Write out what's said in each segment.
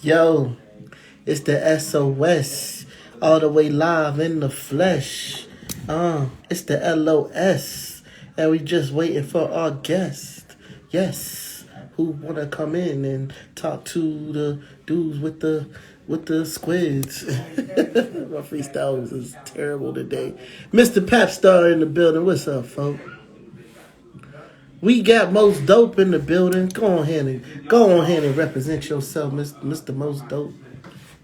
Yo, it's the SOS, all the way live in the flesh. It's the LOS, and we just waiting for our guest. Yes, who wanna come in and talk to the dudes with the squids? My freestyle was terrible today. Mr. Pap Star in the building. What's up, folks? We got Most Dope in the building. Go on ahead and represent yourself, Mr. Most Dope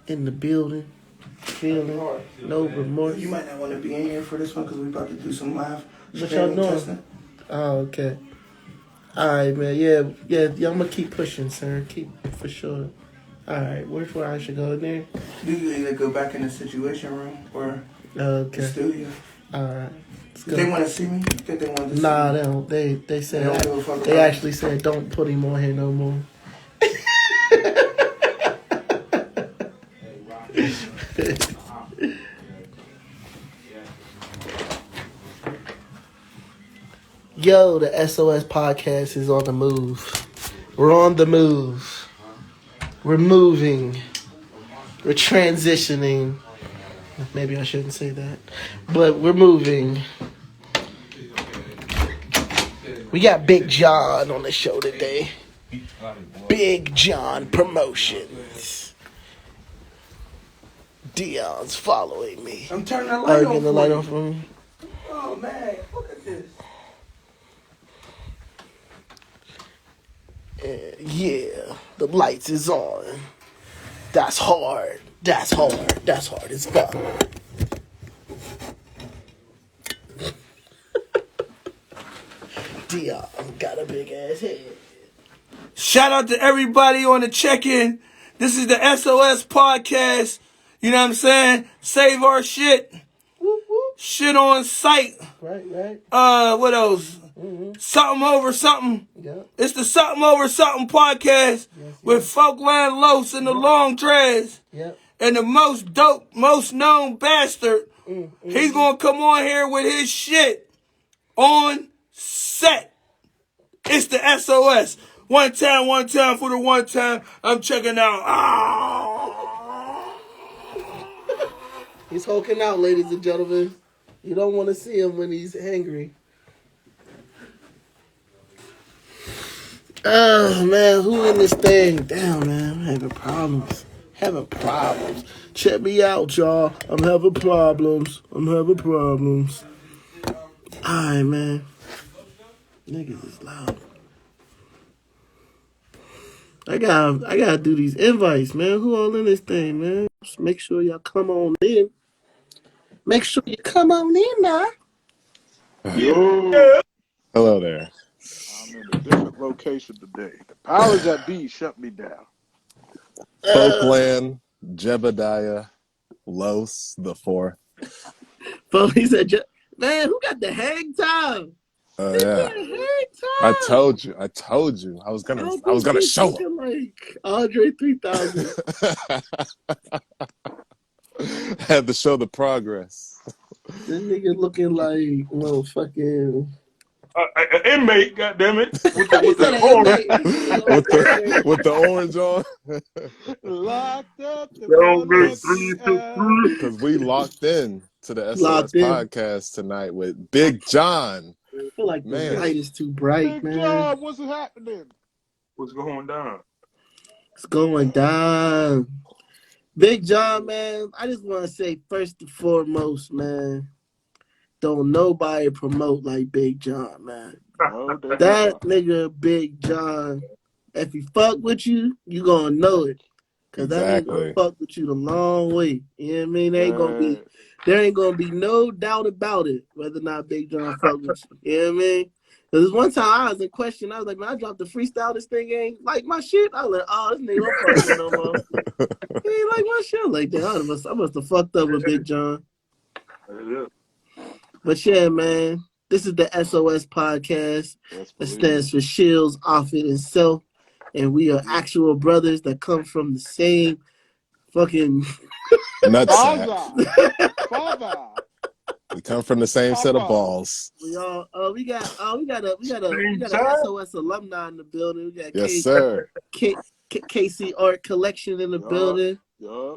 in the building. Feeling no remorse. You might not want to be in here for this one because we're about to do some live What y'all doing? testing. Oh, okay. All right, man. Yeah. I'm gonna keep pushing, sir. Keep for sure. All right. Where's where I should go in there? Do you either go back in the situation room or Okay. the studio? All right. If they want to see me, you think they want to see Nah, me? they don't. They said They don't give a fuck they about actually said don't put him on here no more. Yo, the SOS podcast is on the move. We're on the move. We're moving. We're transitioning. Maybe I shouldn't say that. But we're moving. We got Big Jon on the show today. Big Jon Promotions. Dion's following me. I'm turning the light on. Getting the light on for me. Oh, man. Look at this. Yeah, the lights is on. That's hard. That's hard. That's hard as fuck. Dion got a big ass head. Shout out to everybody on the check-in. This is the SOS podcast. You know what I'm saying? Save our shit. Whoop, whoop. Shit on sight. Right. What else? Mm-hmm. Something over something. Yep. It's the Something Over Something podcast with Folkland Los and the Long Dreads. Yep. And the most dope, most known bastard. He's going to come on here with his shit on set. It's the SOS. One time for the one time. I'm checking out. He's hulking out, ladies and gentlemen. You don't want to see him when he's angry. Oh, man, who in this thing? Damn, man, I'm having problems. Check me out, y'all. I'm having problems. Alright, man. Niggas is loud. I gotta do these invites, man. Who all in this thing, man? Just make sure y'all come on in. Make sure you come on in now. Yo. Hello there. I'm in a different location today. The powers that be shut me down. Folkland, Jebediah, Los, the fourth. Foley said, man, who got the hang time? Yeah. I told you. I was gonna show him. Like Andre 3000. Had to show the progress. This nigga looking like fucking An inmate, goddammit. With the orange on. Locked up. Because we locked in to the SOS podcast tonight with Big Jon. I feel like the light is too bright, man. Big Jon, what's happening? What's going down? It's going down. Big Jon, man, I just want to say first and foremost, man, don't nobody promote like Big Jon, man. That nigga Big Jon, if he fuck with you, you gonna know it. Because that nigga gonna fuck with you the long way. You know what I mean? There ain't gonna be no doubt about it whether or not Big Jon fuck with you. You know what I mean? Because one time I was in question, I was like, man, I dropped the freestyle, this thing ain't like my shit. I was like, oh, this nigga don't fuck with no more. He ain't like my shit like that. I must have fucked up with Big Jon. But yeah, man, this is the SOS podcast. That stands for Shields, Offit, and Self. And we are actual brothers that come from the same fucking nutsack. We come from the same set of balls. We got a SOS alumni in the building. We got sir. KC Art Collection in the building.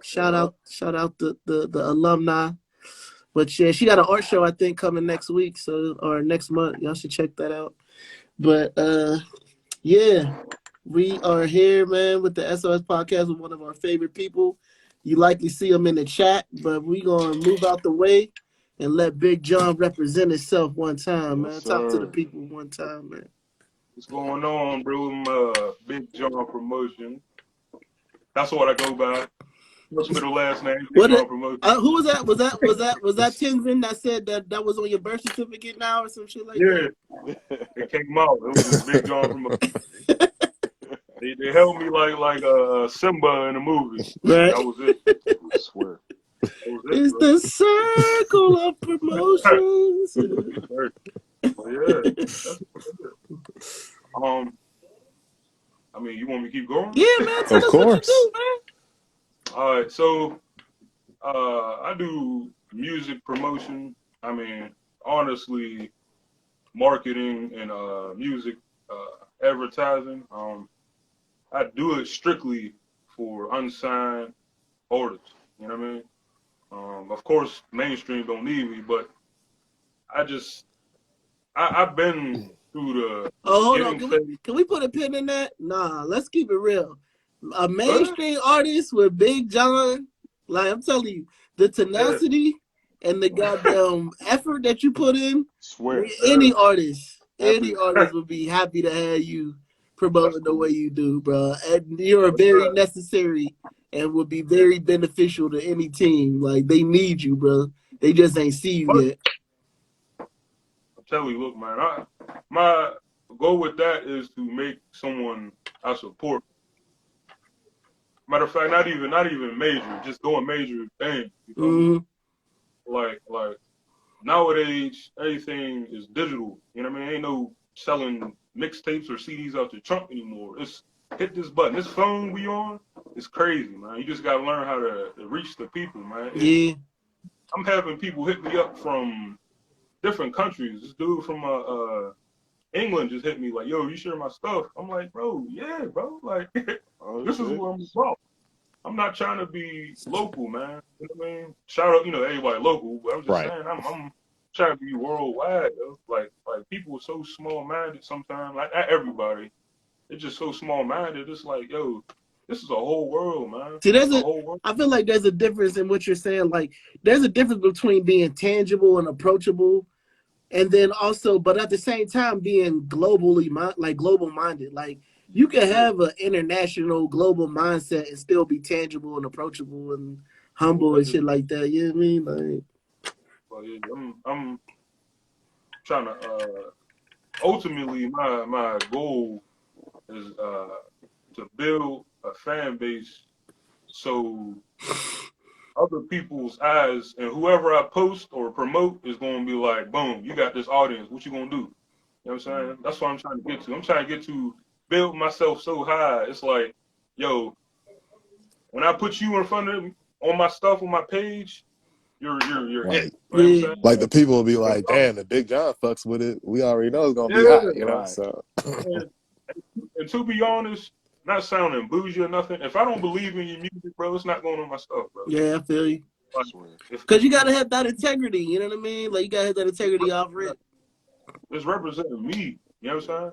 Shout out the alumni. But yeah, she got an art show I think coming next week, or next month. Y'all should check that out. But yeah, we are here, man, with the SOS podcast with one of our favorite people. You likely see him in the chat, but we gonna move out the way and let Big Jon represent himself one time, man. Talk to the people one time, man. What's going on, bro? Big Jon Promotions. That's what I go by. What's middle last name? Big Jon Promotions. Who was that? Was that Tenzin that said that was on your birth certificate now or some shit like that? Yeah, it came out. It was just Big Jon Promotions. They held me like Simba in the movie. Right. That was it. I swear. It's the circle of promotions. Yeah. I mean, you want me to keep going? Yeah, man. Tell us what you do, man. All right, so I do music promotion. I mean, honestly, marketing and music advertising. I do it strictly for unsigned artists. You know what I mean? Of course, mainstream don't need me, but I've been through the. Oh, hold on. Can we put a pin in that? Nah, let's keep it real. A mainstream artist with Big Jon, like I'm telling you, the tenacity and the goddamn effort that you put in. Swear. Any artist would be happy to have you promoting the way you do, bro. And you're very necessary and would be very beneficial to any team. Like they need you, bro. They just ain't see you yet. I'm telling you, look, man. My goal with that is to make someone I support. Matter of fact, not even major, just doing major things. You know? Like nowadays, everything is digital. You know what I mean? Ain't no selling mixtapes or CDs out the trunk anymore. It's hit this button. This phone we on is crazy, man. You just gotta learn how to reach the people, man. I'm having people hit me up from different countries. This dude from England just hit me like, yo, you share my stuff? I'm like, bro, yeah, bro. Like, this is what I'm about. I'm not trying to be local, man. You know what I mean? Shout out, everybody local, but I'm just saying, I'm trying to be worldwide, though. Like people are so small-minded sometimes. Like, not everybody. They're just so small-minded. It's like, yo, this is a whole world, man. See, I feel like there's a difference in what you're saying. Like, there's a difference between being tangible and approachable, and then also, but at the same time, being global minded. Like, you can have an international, global mindset and still be tangible and approachable and humble and shit like that. You know what I mean? Like, well, yeah, I'm trying to. Ultimately, my goal is to build a fan base so other people's eyes and whoever I post or promote is going to be like, boom, you got this audience. What you going to do? You know what I'm saying? That's what I'm trying to get to. I'm trying to get to build myself so high. It's like, yo, when I put you in front of me on my stuff on my page, you're it. You know what I'm saying? Like the people will be like, damn, the Big Jon fucks with it. We already know it's gonna be hot, you know. So and to be honest, not sounding bougie or nothing, if I don't believe in your music, bro, it's not going on my stuff, bro. Yeah, I feel you. Because you gotta have that integrity, you know what I mean? Like you gotta have that integrity off rip. It's representing me, you know what I'm saying?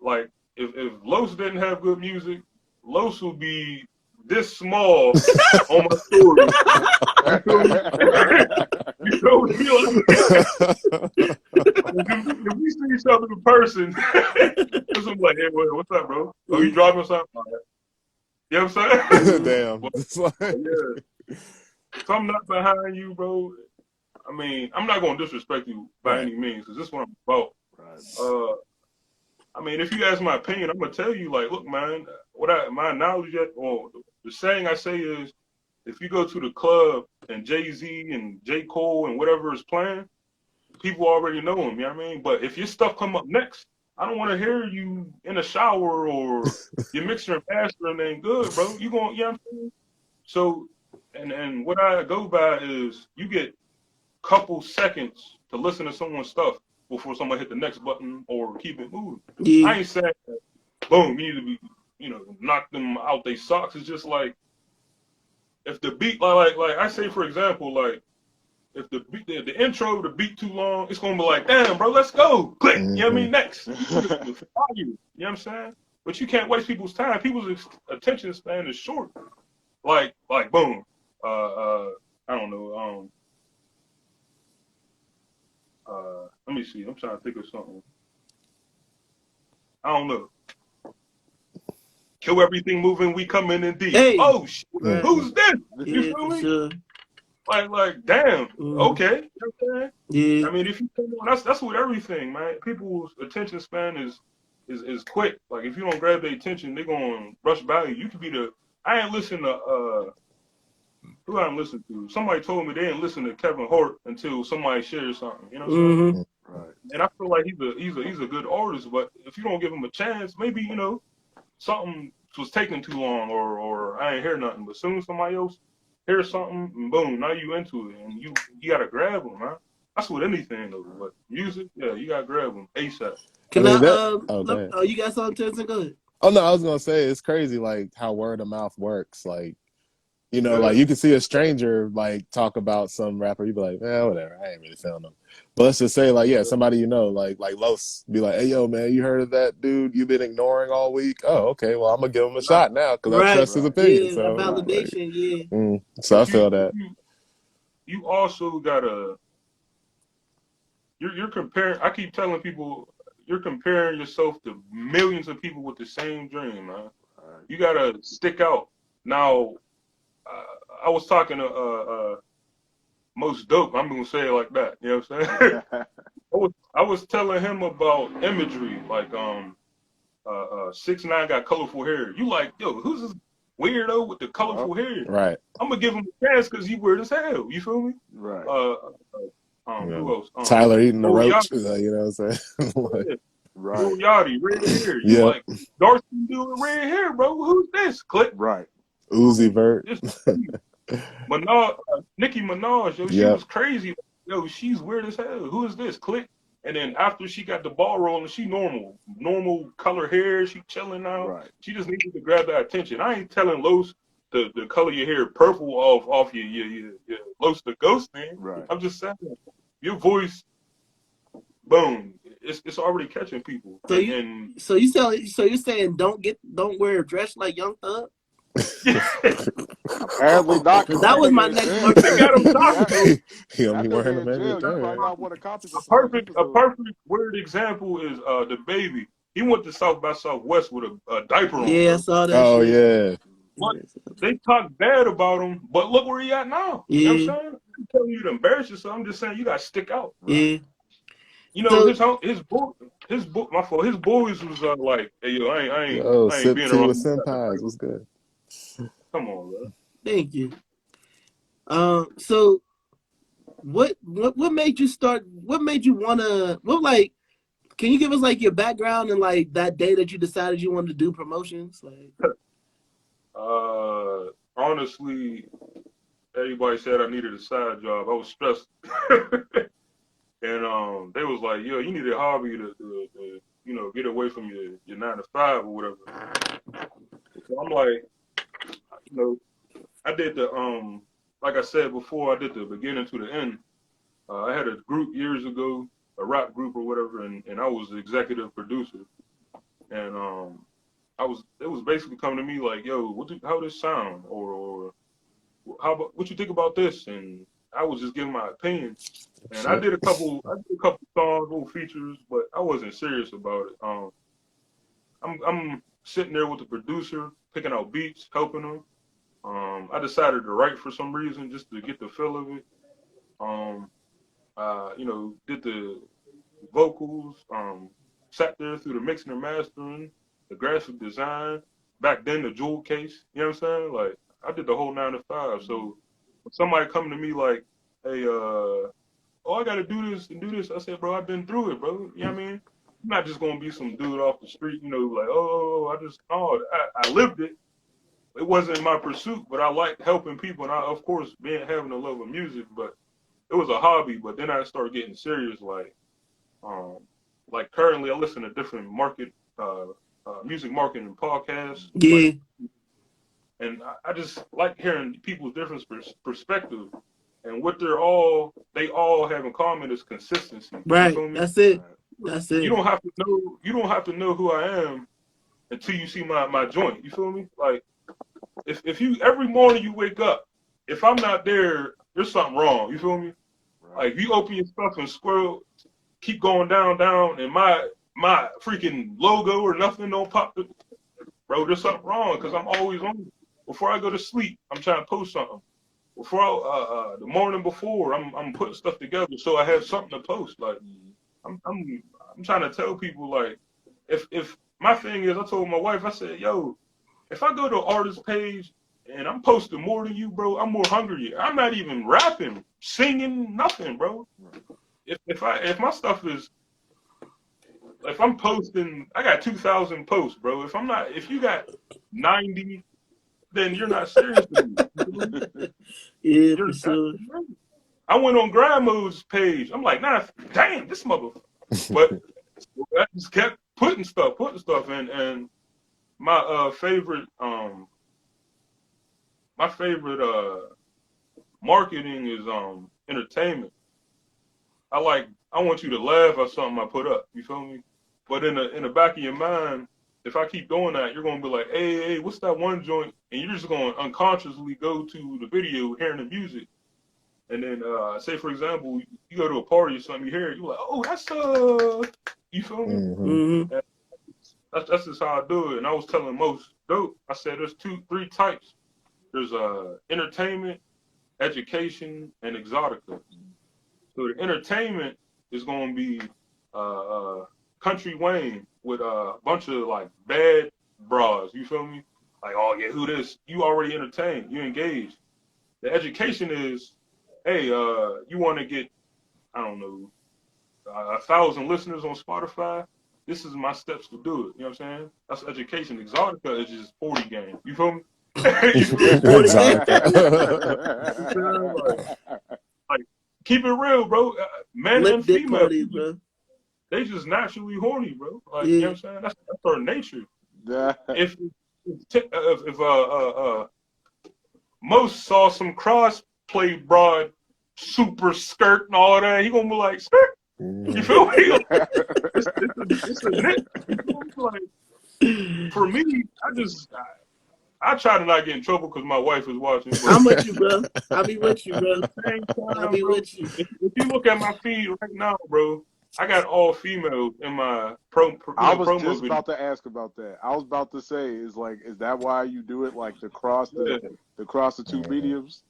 Like if Los didn't have good music, Los would be this small on my story. You know, if we see each other in person, I'm like, hey, what's up, bro? Oh, you driving something? You know what I'm saying? Damn. Yeah. If I'm not behind you, bro, I mean, I'm not going to disrespect you by any means, because this is what I'm about. I mean, if you ask my opinion, I'm going to tell you, like, look, man, my knowledge, or the saying I say is, if you go to the club and Jay-Z and J. Cole and whatever is playing, people already know him, you know what I mean? But if your stuff come up next, I don't want to hear you in the shower or your mixer and mastering ain't good, bro. You know what I'm saying? So, and what I go by is you get a couple seconds to listen to someone's stuff before someone hit the next button or keep it moving. Yeah. I ain't saying that, boom, you need to be knock them out their socks. It's just like if the beat, like I say, for example, like if the beat, the intro, the beat too long, it's gonna be like, damn, bro, let's go, click. You know what I mean? Next, you know what I'm saying? But you can't waste people's time. People's attention span is short. Like boom, I don't know, let me see. I'm trying to think of something. I don't know. Kill everything moving, we come in deep. Hey, oh shit, right. Who's this? You Yeah, feel for me? sure. Like, damn. Okay. You know what I'm saying? Yeah. I mean, if you come on, that's with everything, man. People's attention span is quick. Like, if you don't grab their attention, they're gonna rush by you. You could be I ain't listen to who I listen to. Somebody told me they didn't listen to Kevin Hart until somebody shared something. You know what I'm saying? Right. And I feel like he's a good artist, but if you don't give him a chance, maybe something was taking too long, or I ain't hear nothing. But soon as somebody else hears something, and boom, now you into it, and you gotta grab them, man. That's with anything though, but music, yeah, you gotta grab them ASAP. Can I mean, you got something to say? Go ahead. Oh no, I was gonna say it's crazy like how word of mouth works. Like, Yeah. like you can see a stranger like talk about some rapper, you be like, whatever, I ain't really feeling them. But let's just say like, yeah, somebody like Los, be like, hey yo man, you heard of that dude you've been ignoring all week? Oh, okay, well I'm gonna give him a shot now because I trust his opinion. Yeah, so validation, like, so I feel that. You also gotta you're comparing. I keep telling people you're comparing yourself to millions of people with the same dream, man. You gotta stick out. Now, I was talking to Most Dope. I'm gonna say it like that. You know what I'm saying? I was telling him about imagery, like 6ix9ine got colorful hair. You like, yo, who's this weirdo with the colorful hair? Right. I'm gonna give him a chance because he weird as hell. You feel me? Right. Who else? Tyler eating the roach. Yachty. You know what I'm saying? Like, Right. Lil Yachty, red hair. You like dark skin dude with red hair, bro? Who's this? Click. Right. Uzi Vert. Minaj, Nicki Minaj, yo, she was crazy. Yo, she's weird as hell. Who is this? Click. And then after she got the ball rolling, she normal color hair. She chilling now. Right. She just needed to grab that attention. I ain't telling Los to color your hair purple off your Los the Ghost thing. Right. I'm just saying, your voice, boom, it's already catching people. So you're saying don't wear a dress like Young Thug? Apparently not. That was my next question. Got him talking. He'll be wearing them every You day. might not want to copy the A perfect weird example is the baby. He went to South by Southwest with a diaper on. Yeah, I saw that. Oh shit. yeah. But they talk bad about him, but look where he at now. Yeah. You know what I'm saying? I'm telling you to embarrass yourself. I'm just saying you gotta stick out. Yeah. You know, his boys was like, hey yo, I ain't sip being tea around. with senpais. What's good? Come on, bro. Thank you. So what made you start? What made you wanna? Can you give us like your background and like that day that you decided you wanted to do promotions? Like, honestly, everybody said I needed a side job. I was stressed, and they was like, yo, you need a hobby to get away from your 9 to 5 or whatever. So I'm like, I did like I said before, I did the beginning to the end. I had a group years ago, a rap group or whatever, and I was the executive producer. And it was basically coming to me like, yo, how this sound, or how about what you think about this? And I was just giving my opinion. And I did a couple songs, little features, but I wasn't serious about it. I'm sitting there with the producer, picking out beats, helping him. I decided to write for some reason just to get the feel of it. Did the vocals, sat there through the mixing and mastering, the graphic design. Back then, the jewel case, you know what I'm saying? Like, I did the whole 9 to 5. So when somebody come to me like, hey, I got to do this and do this, I said, bro, I've been through it, bro. You know what I mean? I'm not just going to be some dude off the street, like, I lived it. It wasn't my pursuit, but I liked helping people. And I, of course, having a love of music, but it was a hobby. But then I started getting serious. Like currently I listen to different market music marketing podcasts. Yeah. And I just like hearing people's different perspective. And what they all have in common is consistency. You Right. feel me? That's it. That's it. You don't have to know who I am until you see my joint. You feel me? Like if you every morning you wake up, if I'm not there, there's something wrong. You feel me? Like if you open your stuff and scroll, keep going down, and my freaking logo or nothing don't pop. Bro, there's something wrong because I'm always on. Before I go to sleep, I'm trying to post something. Before the morning before, I'm putting stuff together so I have something to post. Like I'm trying to tell people like if my thing is, I told my wife, I said, yo, if I go to an artist page and I'm posting more than you, bro, I'm more hungry. I'm not even rapping, singing, nothing, bro. If my stuff is, if I'm posting, I got 2,000 posts, bro. If you got 90, then you're not serious with me. Yeah, for sure. I went on Grandma's page. I'm like, nah, damn, this motherfucker. But I just kept putting stuff, and my favorite marketing is entertainment. I want you to laugh at something I put up. You feel me? But in the back of your mind, if I keep doing that, you're gonna be like, hey, what's that one joint? And you're just gonna unconsciously go to the video, hearing the music, and then say for example, you go to a party or something, you hear it, you're like, oh, that's you feel me? Mm-hmm. That's just how I do it. And I was telling most dope, I said there's 3 types. There's entertainment, education, and exotica. So the entertainment is gonna be Country Wayne with a bunch of like bad bras. You feel me? Like, oh yeah, who this? You already entertained. You engaged. The education is, hey, you want to get, I don't know, 1,000 listeners on Spotify. This is my steps to do it. You know what I'm saying? That's education. Exotica is just 40 game. You feel me? You feel me? 40 like, keep it real, bro. Men Lip and dip female, parties, bro. they just naturally horny, bro. Like, Yeah. you know what I'm saying? That's our nature. If most saw some crossplay broad, super skirt and all that, he gonna be like, skirt. You feel me? It's a nit. You feel me? Like, for me, I try to not get in trouble because my wife is watching. But I'm with you, bro. I'll be with you, bro. same time, I'll be bro, with you. if you look at my feed right now, bro, I got all females in my I was promo just video. about to ask about that. I was about to say, is that why you do it, like, to cross the two mediums?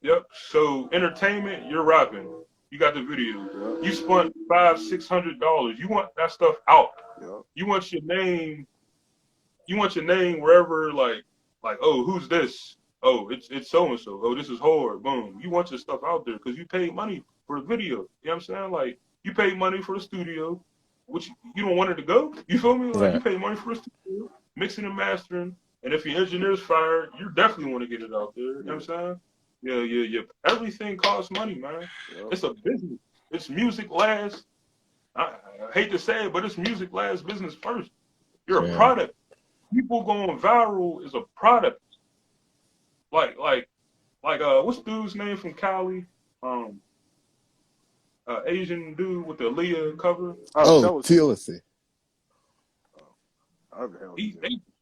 Yep. So entertainment, you're rapping. You got the video. Yep. You spent $500-$600. You want that stuff out. Yep. You want your name. You want your name wherever, like, oh, who's this? Oh, it's so and so. Oh, this is hard. Boom. You want your stuff out there because you paid money for the video. You know what I'm saying? Like, you paid money for the studio, which you don't want it to go. You feel me? Like, right. You paid money for the studio, mixing and mastering. And if your engineer's fired, you definitely want to get it out there. You know what I'm saying? Yeah. Everything costs money, man. Yep. It's a business. It's music last. I hate to say it, but it's music last, business first. You're a product. People going viral is a product. Like what's dude's name from Cali? Asian dude with the Leah cover. TLC.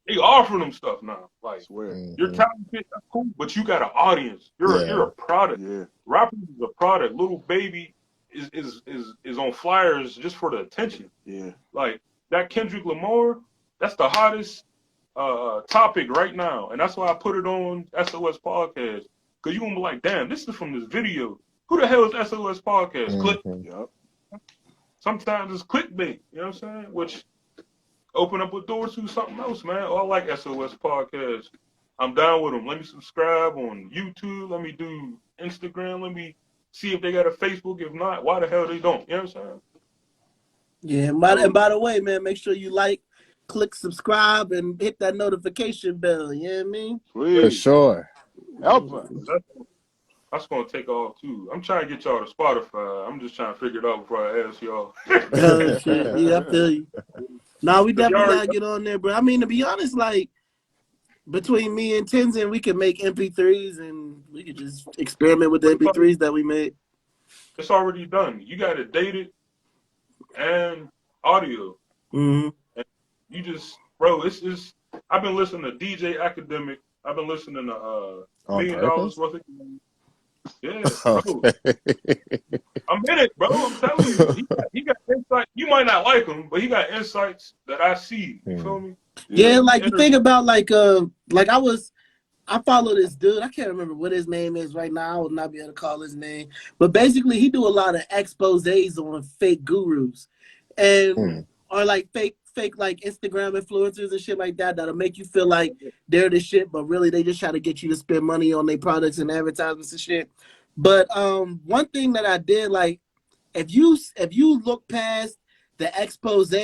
They offering them stuff now. Like, you're talented, that's cool, but you got an audience. You're a product. Yeah. Rappers is a product. Little Baby is on flyers just for the attention. Yeah. Like that Kendrick Lamar, that's the hottest topic right now, and that's why I put it on SOS Podcast, because you're gonna be like, damn, this is from this video. Who the hell is SOS Podcast? Click. Yep. Sometimes it's clickbait, you know what I'm saying? Which open up a door to something else, man. Oh, I like SOS Podcast. I'm down with them. Let me subscribe on YouTube. Let me do Instagram. Let me see if they got a Facebook. If not, why the hell they don't? You know what I'm saying? Yeah, and by the way, man, make sure you click subscribe, and hit that notification bell. You know what I mean? Please. For sure. Help us. That's going to take off, too. I'm trying to get y'all to Spotify. I'm just trying to figure it out before I ask y'all. Oh, shit. Yeah, I feel you. Nah, we Cause y'all definitely already gotta get on there, bro. I mean, to be honest, like between me and Tenzin, we could make MP3s and we could just experiment with the MP3s that we made. it's already done. You got it dated and audio. Mm-hmm. And you just, bro, it's just. I've been listening to DJ Academic. I've been listening to On $1 Million purpose? Worth of. Yeah, bro. Okay. I'm in it, bro. I'm telling you, he got insight. You might not like him, but he got insights that I see. You feel me? Yeah, Yeah. like the thing about like I follow this dude. I can't remember what his name is right now. I will not be able to call his name. But basically, he do a lot of exposés on fake gurus, and or like fake like Instagram influencers and shit like that that'll make you feel like they're the shit, but really they just try to get you to spend money on their products and advertisements and shit. But one thing that I did like, if you look past the expose,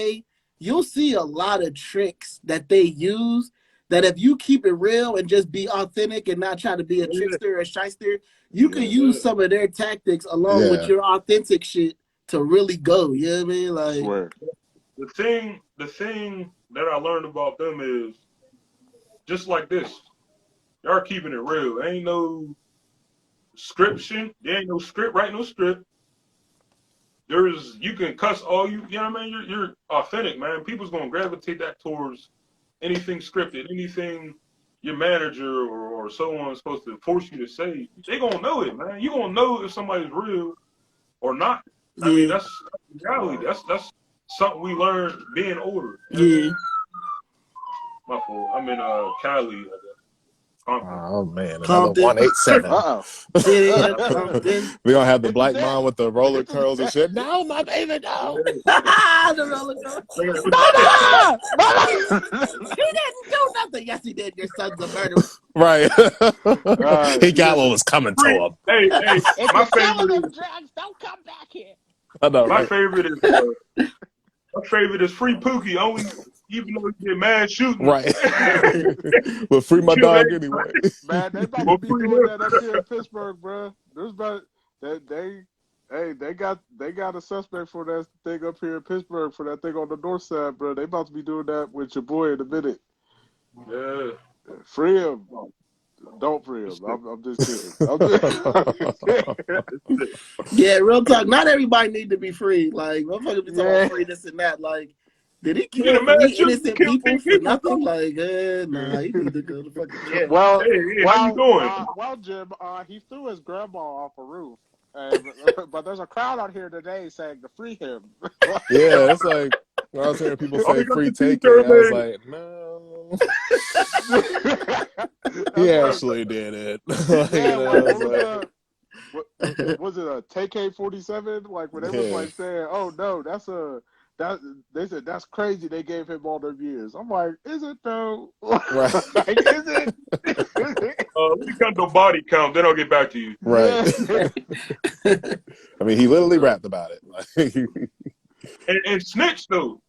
you'll see a lot of tricks that they use that if you keep it real and just be authentic and not try to be a trickster or a shyster, you can use some of their tactics along with Yeah. your authentic shit to really go. You know what I mean? Like, Swear. The thing that I learned about them is just like this. Y'all keeping it real. Ain't no scription. There ain't no script. Write no script. You can cuss all you know what I mean? You're authentic, man. People's gonna gravitate that towards anything scripted, anything your manager or someone's supposed to force you to say. They gonna know it, man. You gonna know if somebody's real or not. I mean, yeah, that's reality. That's something we learned being older. You know what I yeah. mean? My fault. I'm in Cali, I guess. Compton. Oh man, another Compton. 187. Uh-oh. Yeah, Compton. We gonna have the This black is it. mom with the roller This is curls and it. shit. No, my baby, no. The roller coaster. Mama! Mama! He didn't do nothing. Yes, he did. Your son's a murderer. Right. He got what Yeah. was coming to Free. him. Hey, If my you're selling favorite them is drugs, don't come back here. I know, my right? favorite is free Pookie. Only even though you get mad shooting. Right. But free my Kill dog everybody. anyway. Man, they about to Well, be free doing him. that up here in Pittsburgh, bro. There's about they got a suspect for that thing up here in Pittsburgh for that thing on the north side, bro. They about to be doing that with your boy in a minute. Yeah. Free him. Don't free him. I'm just kidding. I'm just Yeah, real talk. Not everybody need to be free. Like, motherfuckers be talking about Yeah. free this and that. Like, did he You get kill a mad 3 shooting, you innocent kill people 10 for people. nothing? Like, nah, he need to go to fucking jail. Well, Hey, how you doing? Jim, he threw his grandma off a roof. But there's a crowd out here today saying to free him. Yeah, it's like when I was hearing people Oh, say we got free the TK, I was t-shirt, like, no. That's He like, actually did it. Like, yeah, you know, like it's what like, was it a TK-47? Like when they was yeah. like saying, "Oh no, they said that's crazy." They gave him all their years. I'm like, is it though? Right. Like, is it? we count the body count, then I'll get back to you. Right. Yeah. I mean, he literally rapped about it. Like, And snitch though.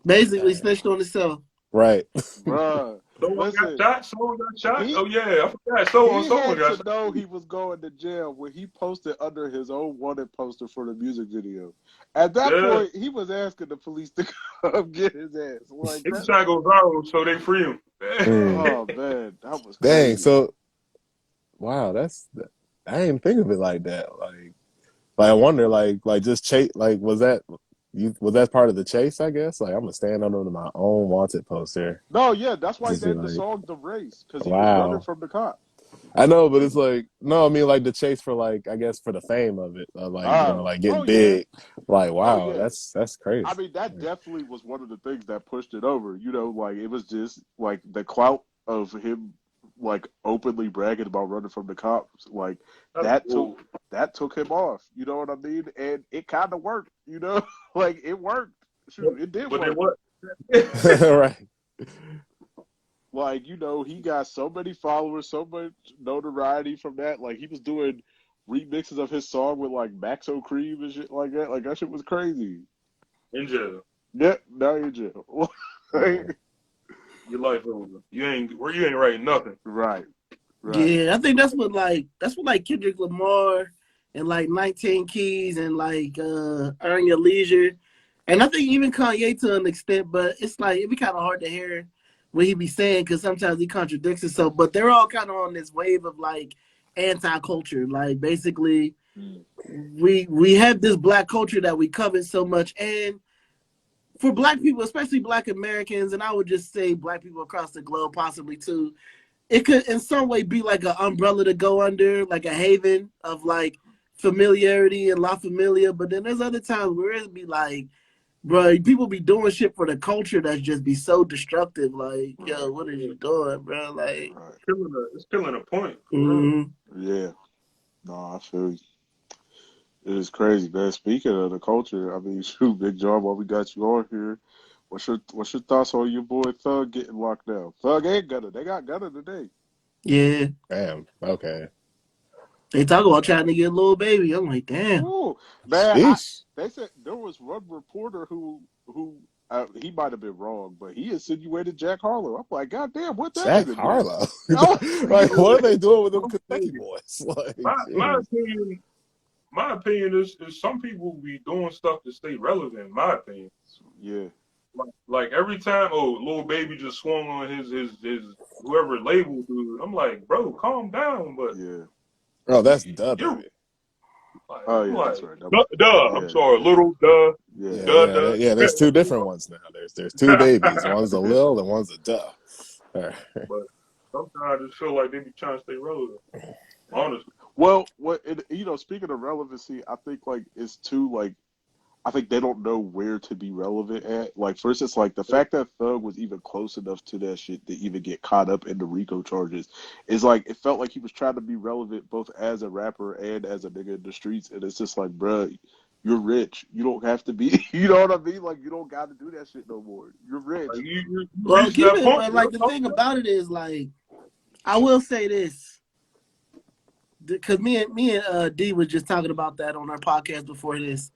Basically snitched on himself. right. Bruh, Someone listen, got shot. Someone got shot. he Oh yeah, I forgot. Someone he got had to shot. know he was going to jail when he posted under his own wanted poster for the music video. At that Yeah. point, he was asking the police to come get his ass. Like, He was trying to go viral, so they free him. oh man, that was Dang. crazy. So, wow, I didn't think of it like that. Like I wonder, like just chase. Like, was that part of the chase? I guess. Like, I'm gonna stand under my own wanted poster. No, yeah, that's why Just they be named the like, song "The Race" because he was wow. running from the cop. I know, but it's like, no, I mean, like the chase for, like, I guess for the fame of it, like, you know, like getting big. Like, wow, yeah. that's crazy. I mean, that definitely was one of the things that pushed it over. You know, like it was just like the clout of him, like openly bragging about running from the cops. Like that took him off. You know what I mean? And it kind of worked. You know, like it worked. Shoot, it did But work. they what? Right. Like, you know, he got so many followers, so much notoriety from that. Like, he was doing remixes of his song with, like, Maxo Cream and shit like that. Like, that shit was crazy. In jail. Yeah, now you're in jail. Your life over. You ain't writing nothing. Right. Yeah, I think that's what like Kendrick Lamar and like 19 Keys and like Earn Your Leisure. And I think even Kanye to an extent, but it's like it'd be kind of hard to hear what he be saying because sometimes he contradicts himself. But they're all kind of on this wave of like anti-culture. Like basically, we have this black culture that we covet so much, and for black people, especially black Americans, and I would just say black people across the globe, possibly too, it could in some way be like an umbrella to go under, like a haven of like familiarity and la familia. But then there's other times where it'd be like, bro, people be doing shit for the culture that's just be so destructive. Like, yo, what are you doing, bro? Like, It's killing a point. Yeah. No, I feel you. It is crazy, man. Speaking of the culture, I mean, shoot, Big Jon, while we got you on here, what's your thoughts on your boy Thug getting locked down? Thug and Gunna, they got Gunna today. yeah, Damn. Okay. they talk about trying to get a little baby. I'm like, damn. Oh man, Sheesh. they said there was one reporter who he might have been wrong, but he insinuated Jack Harlow. I'm like, God damn, what that Jack nigga do? Harlow. Oh, Like, what are they doing with them I'm Kentucky saying, boys? Like, my jeez. opinion. My opinion is some people be doing stuff to stay relevant. In my opinion, yeah, like every time, Lil Baby just swung on his whoever label dude. I'm like, bro, calm down. But yeah. Oh, that's Duh you're Baby. like, Oh I'm yeah, like, that's right. duh. I'm Yeah, sorry, yeah, little duh, yeah. Yeah. There's two different ones now. There's two babies. One's a Lil and one's a Duh. All right. But sometimes I just feel like they be trying to stay relevant. Honestly, Well, speaking of relevancy, I think like it's too like I think they don't know where to be relevant at. Like, for instance, like the fact that Thug was even close enough to that shit to even get caught up in the RICO charges is like it felt like he was trying to be relevant both as a rapper and as a nigga in the streets. And it's just like, bruh, you're rich. You don't have to be. You know what I mean? Like, you don't got to do that shit no more. You're rich. like you Well, reach keep that it, point. but like the thing about it is like, I will say this. Because me and D was just talking about that on our podcast before this.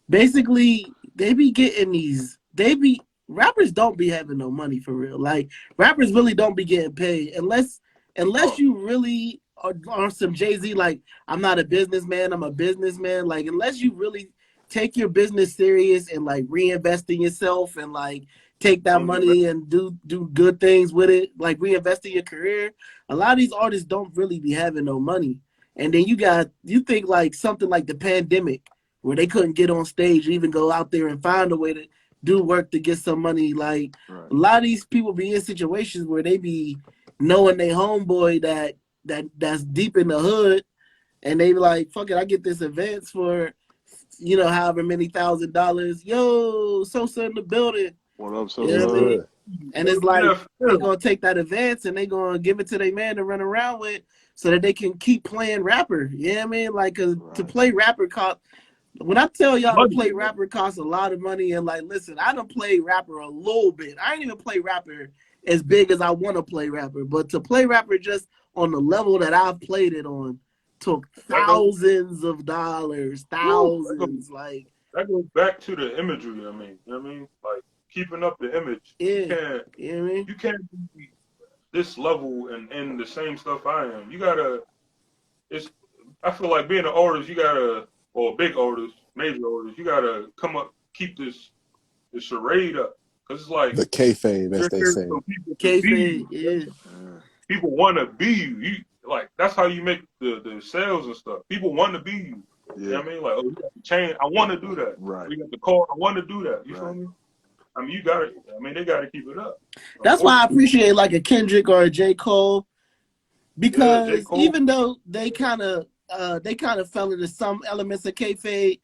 Basically, they be getting these. They be rappers don't be having no money for real. Like rappers really don't be getting paid unless Oh, you really are some Jay-Z. Like I'm not a businessman. I'm a businessman. Like unless you really take your business serious and like reinvest in yourself and like take that don't get back. money and do good things with it. Like reinvest in your career. A lot of these artists don't really be having no money. And then you think like something like the pandemic where they couldn't get on stage or even go out there and find a way to do work to get some money. Like Right. a lot of these people be in situations where they be knowing they homeboy that's deep in the hood, and they be like, "Fuck it, I get this advance for however many $1,000. Yo, Sosa in the building. What up, You know What's what I Sosa? mean? good? And it's like Yeah, they gonna take that advance and they gonna give it to their man to run around with so that they can keep playing rapper. You know what I mean? Like, cause to Right. play rapper cost. When I tell y'all to money. play rapper costs a lot of money, and like, listen, I done play rapper a little bit. I ain't even play rapper as big as I want to play rapper, but to play rapper just on the level that I've played it on took That goes, thousands of dollars, woo, thousands. Like, that goes back to the imagery. I mean, you know what I mean? Like keeping up the image. yeah, you know what I mean? You can't be this level and in the same stuff I am. You gotta. It's. I feel like being an artist, you gotta, or a big artist, major artist, you gotta come up, keep this charade up, cause it's like The kayfabe, as you're they here say. so people can be Kayfabe, you. yeah. Yeah. People want to be you. You like that's how you make the sales and stuff. People want to be you. You know Yeah. what I mean? Like, oh, you got the chain. I want to do that. Right. You got the car. I want to do that. You feel Right. me? I mean, you got it. I mean, they got to keep it up. That's why I Unfortunately, appreciate like a Kendrick or a J. Cole yeah, J. because Cole. even though they kind of fell into some elements of kayfabe,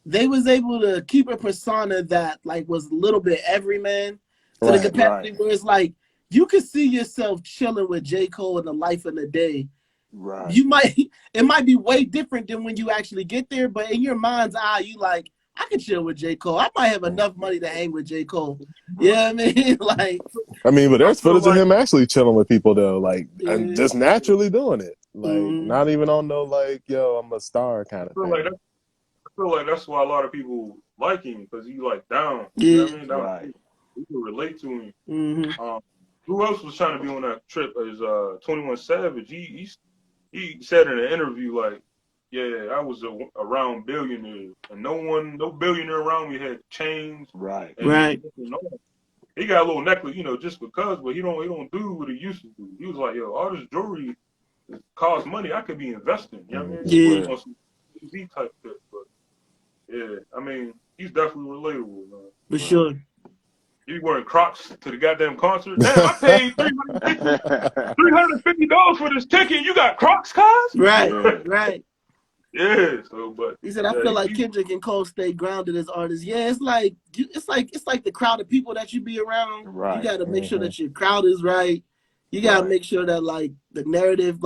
they was able to keep a persona that like was a little bit everyman to the Right. capacity Right. where it's like you could see yourself chilling with J. Cole in the life of the day. Right. You might it might be way different than when you actually get there, but in your mind's eye, you like I could chill with J. Cole. I might have enough money to hang with J. Cole. You know what I mean? Like, I mean, but I there's feel footage of like him actually chilling with people though, like and yeah. just naturally doing it, like Mm-hmm. not even on no like, yo, I'm a star I kind of feel like thing. that, I feel like that's why a lot of people like him because he like down. You know Yeah. what I mean? Down. Right. You can relate to him. Mm-hmm. Who else was trying to be on that trip? Is 21 Savage. He said in an interview like Yeah, I was around billionaires, and no billionaire around me had chains Right. and Right. he got a little necklace, just because, but he don't do what he used to do. He was like, yo, all this jewelry costs money. I could be investing. You know what I mean? Yeah, Right. On some Z type shit. But yeah, I mean, he's definitely relatable, man. for sure. He wearing Crocs to the goddamn concert. Damn, I paid $350 for this ticket. You got Crocs, cuz? Right, Yeah. right. Yeah. So, but He said, "I yeah, feel like Kendrick and Cole stay grounded as artists." Yeah, it's like the crowd of people that you be around. You Right. got to make sure that your crowd is right. You got to Right. make sure that like the narrative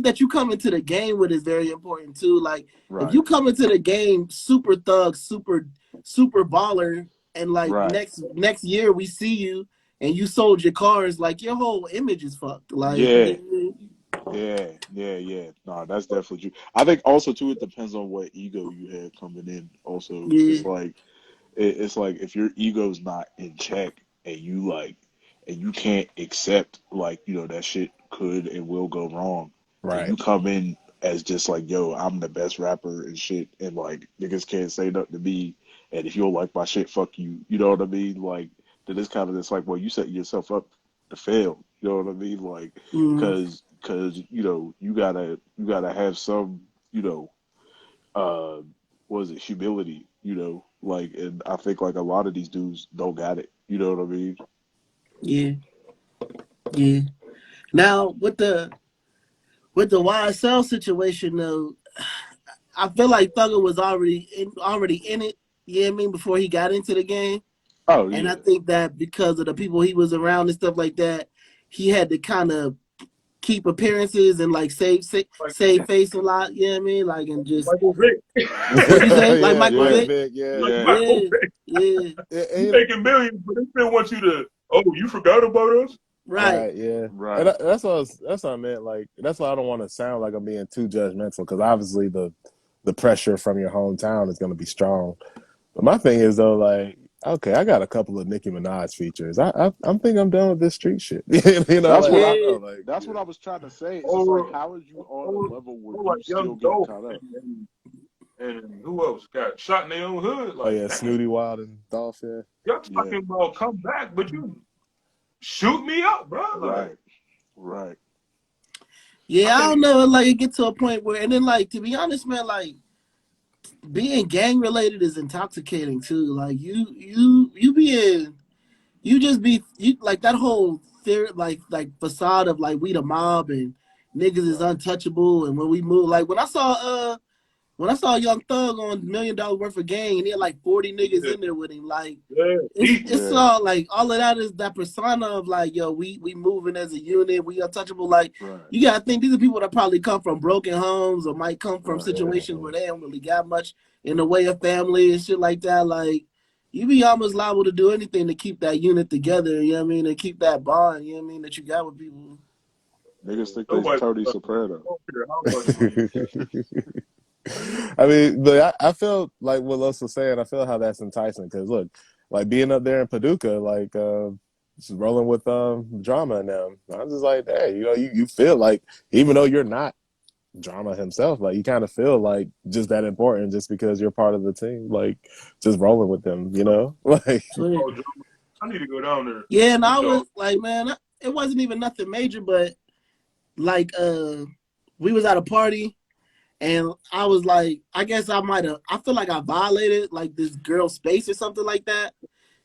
that you come into the game with is very important too. Like if Right. you come into the game super thug, super baller, and like Right. next year we see you and you sold your cars, like your whole image is fucked. Like Yeah. Yeah. No, that's definitely true. I think also too, it depends on what ego you have coming in. Also, yeah, it's like if your ego's not in check and you can't accept that shit could and will go wrong, and Right. you come in as just like, yo, I'm the best rapper and shit, and like niggas can't say nothing to me, and if you don't like my shit, fuck you. You know what I mean? Like then it's kind of just like, well, you set yourself up to fail. You know what I mean? Like mm, because you gotta have some uh what is it, humility, like, and I think like a lot of these dudes don't got it, you know what I mean? yeah, yeah. Now with the YSL situation though, I feel like Thugger was already in it. You know what I mean? Before he got into the game, Oh and I yeah. think that because of the people he was around and stuff like that, he had to kind of keep appearances and like like save face a lot. You know what I mean? Like and just Michael Vick. what you say? Like Yeah, Michael Yeah. Mike Vick? Vick, yeah. Like Yeah. Michael Yeah, Vick. yeah, You And, making millions, but they still want you to, oh, you forgot about us? right. right, yeah. And Right. that's what I meant. Like that's why I don't want to sound like I'm being too judgmental because obviously the pressure from your hometown is going to be strong. But my thing is though, like, okay, I got a couple of Nicki Minaj features. I'm think I'm done with this street shit. That's Like what I I don't know, Yeah, like that's what yeah, I was trying to say. It's just like, Or, how are you on a or, level where or you like still Young getting Dolph caught up? and who else got shot in their own hood? oh Like, yeah, damn, Snooty Wild and Dolph, yeah. y'all Yeah. talking about come back, but you shoot me up, bro. Like, Right. Right. I yeah. I think, don't know. Like it get to a point where, and then like to be honest, man, like being gang related is intoxicating too. Like you being you just be you like that whole theory like facade of like we the mob and niggas is Right. untouchable and when we move like when I saw Young Thug on $1 million worth of gang and he had like 40 niggas yeah, in there with him like yeah, he, it's Yeah. all like all of that is that persona of like yo we moving as a unit we untouchable like Right. you gotta think these are people that probably come from broken homes or might come from Right. situations where they don't really got much in the way of family and shit like that like you be almost liable to do anything to keep that unit together you know what I mean and keep that bond you know what I mean that you got with people. Niggas think they nobody Tony Soprano. don't care how much money you got. I mean, but I feel like what Los was saying. I feel how that's enticing because look, like being up there in Paducah, like just rolling with Drama and them. I'm just like, hey, you feel like even though you're not Drama himself, like you kind of feel like just that important just because you're part of the team, like just rolling with them, like So, Oh, Joe, I need to go down there. yeah and I Meet y'all. was like man it wasn't even nothing major but like we was at a party. And I was like, I guess I feel like I violated like this girl's space or something like that.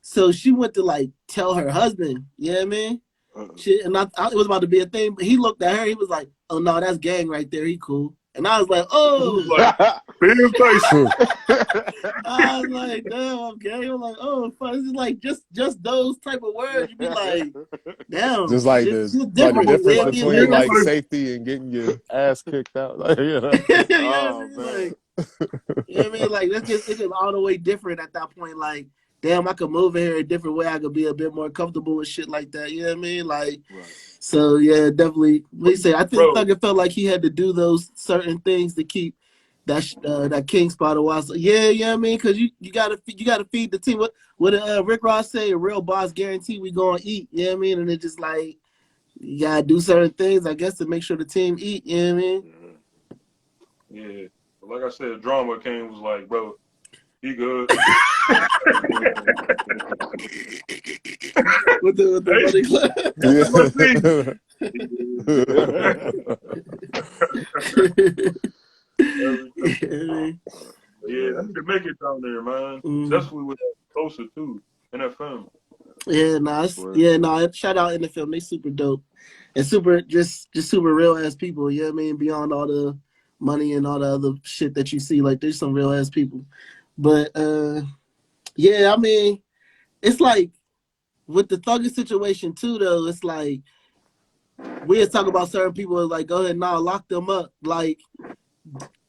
So she went to like tell her husband, you know what I mean? Uh-uh. It was about to be a thing, but he looked at her, he was like, oh no, that's gang right there, he cool. And I was like, He was oh, like, Bam Tyson. I was like, damn, I'm gay. I'm like, oh, fuck. This is like just those type of words. You be like, damn, just like shit like the different. Oh, difference Yeah, like, I mean, between Bam that's like like, Tyson. safety and getting your ass kicked out, like you know what I Oh mean? man. Like, you know what I mean? Like it's just all the way different at that point. Like, damn, I could move in here a different way. I could be a bit more comfortable with shit like that. You know what I mean? Like, Right. so yeah, definitely. We say I think Bro, Thugger felt like he had to do those certain things to keep that king spot a while. So, yeah, you know what I mean? Because you gotta feed the team. What Rick Ross say? A real boss guarantee we gonna eat. You know what I mean? And it's just like you gotta do certain things, I guess, to make sure the team eat. You know what I mean? Yeah. Yeah. But like I said, drama came was like, bro, he good. with the Hey, money club. that's my thing. Every time. Yeah, I need to make it down there, man. Especially with closer too. NFL. Shout out NFL. They super dope and super just super real ass people. You know what I mean? Beyond all the money and all the other shit that you see, like there's some real ass people. But yeah, I mean, it's like with the Thugger situation too, though. It's like we had talk about certain people like go ahead now lock them up. Like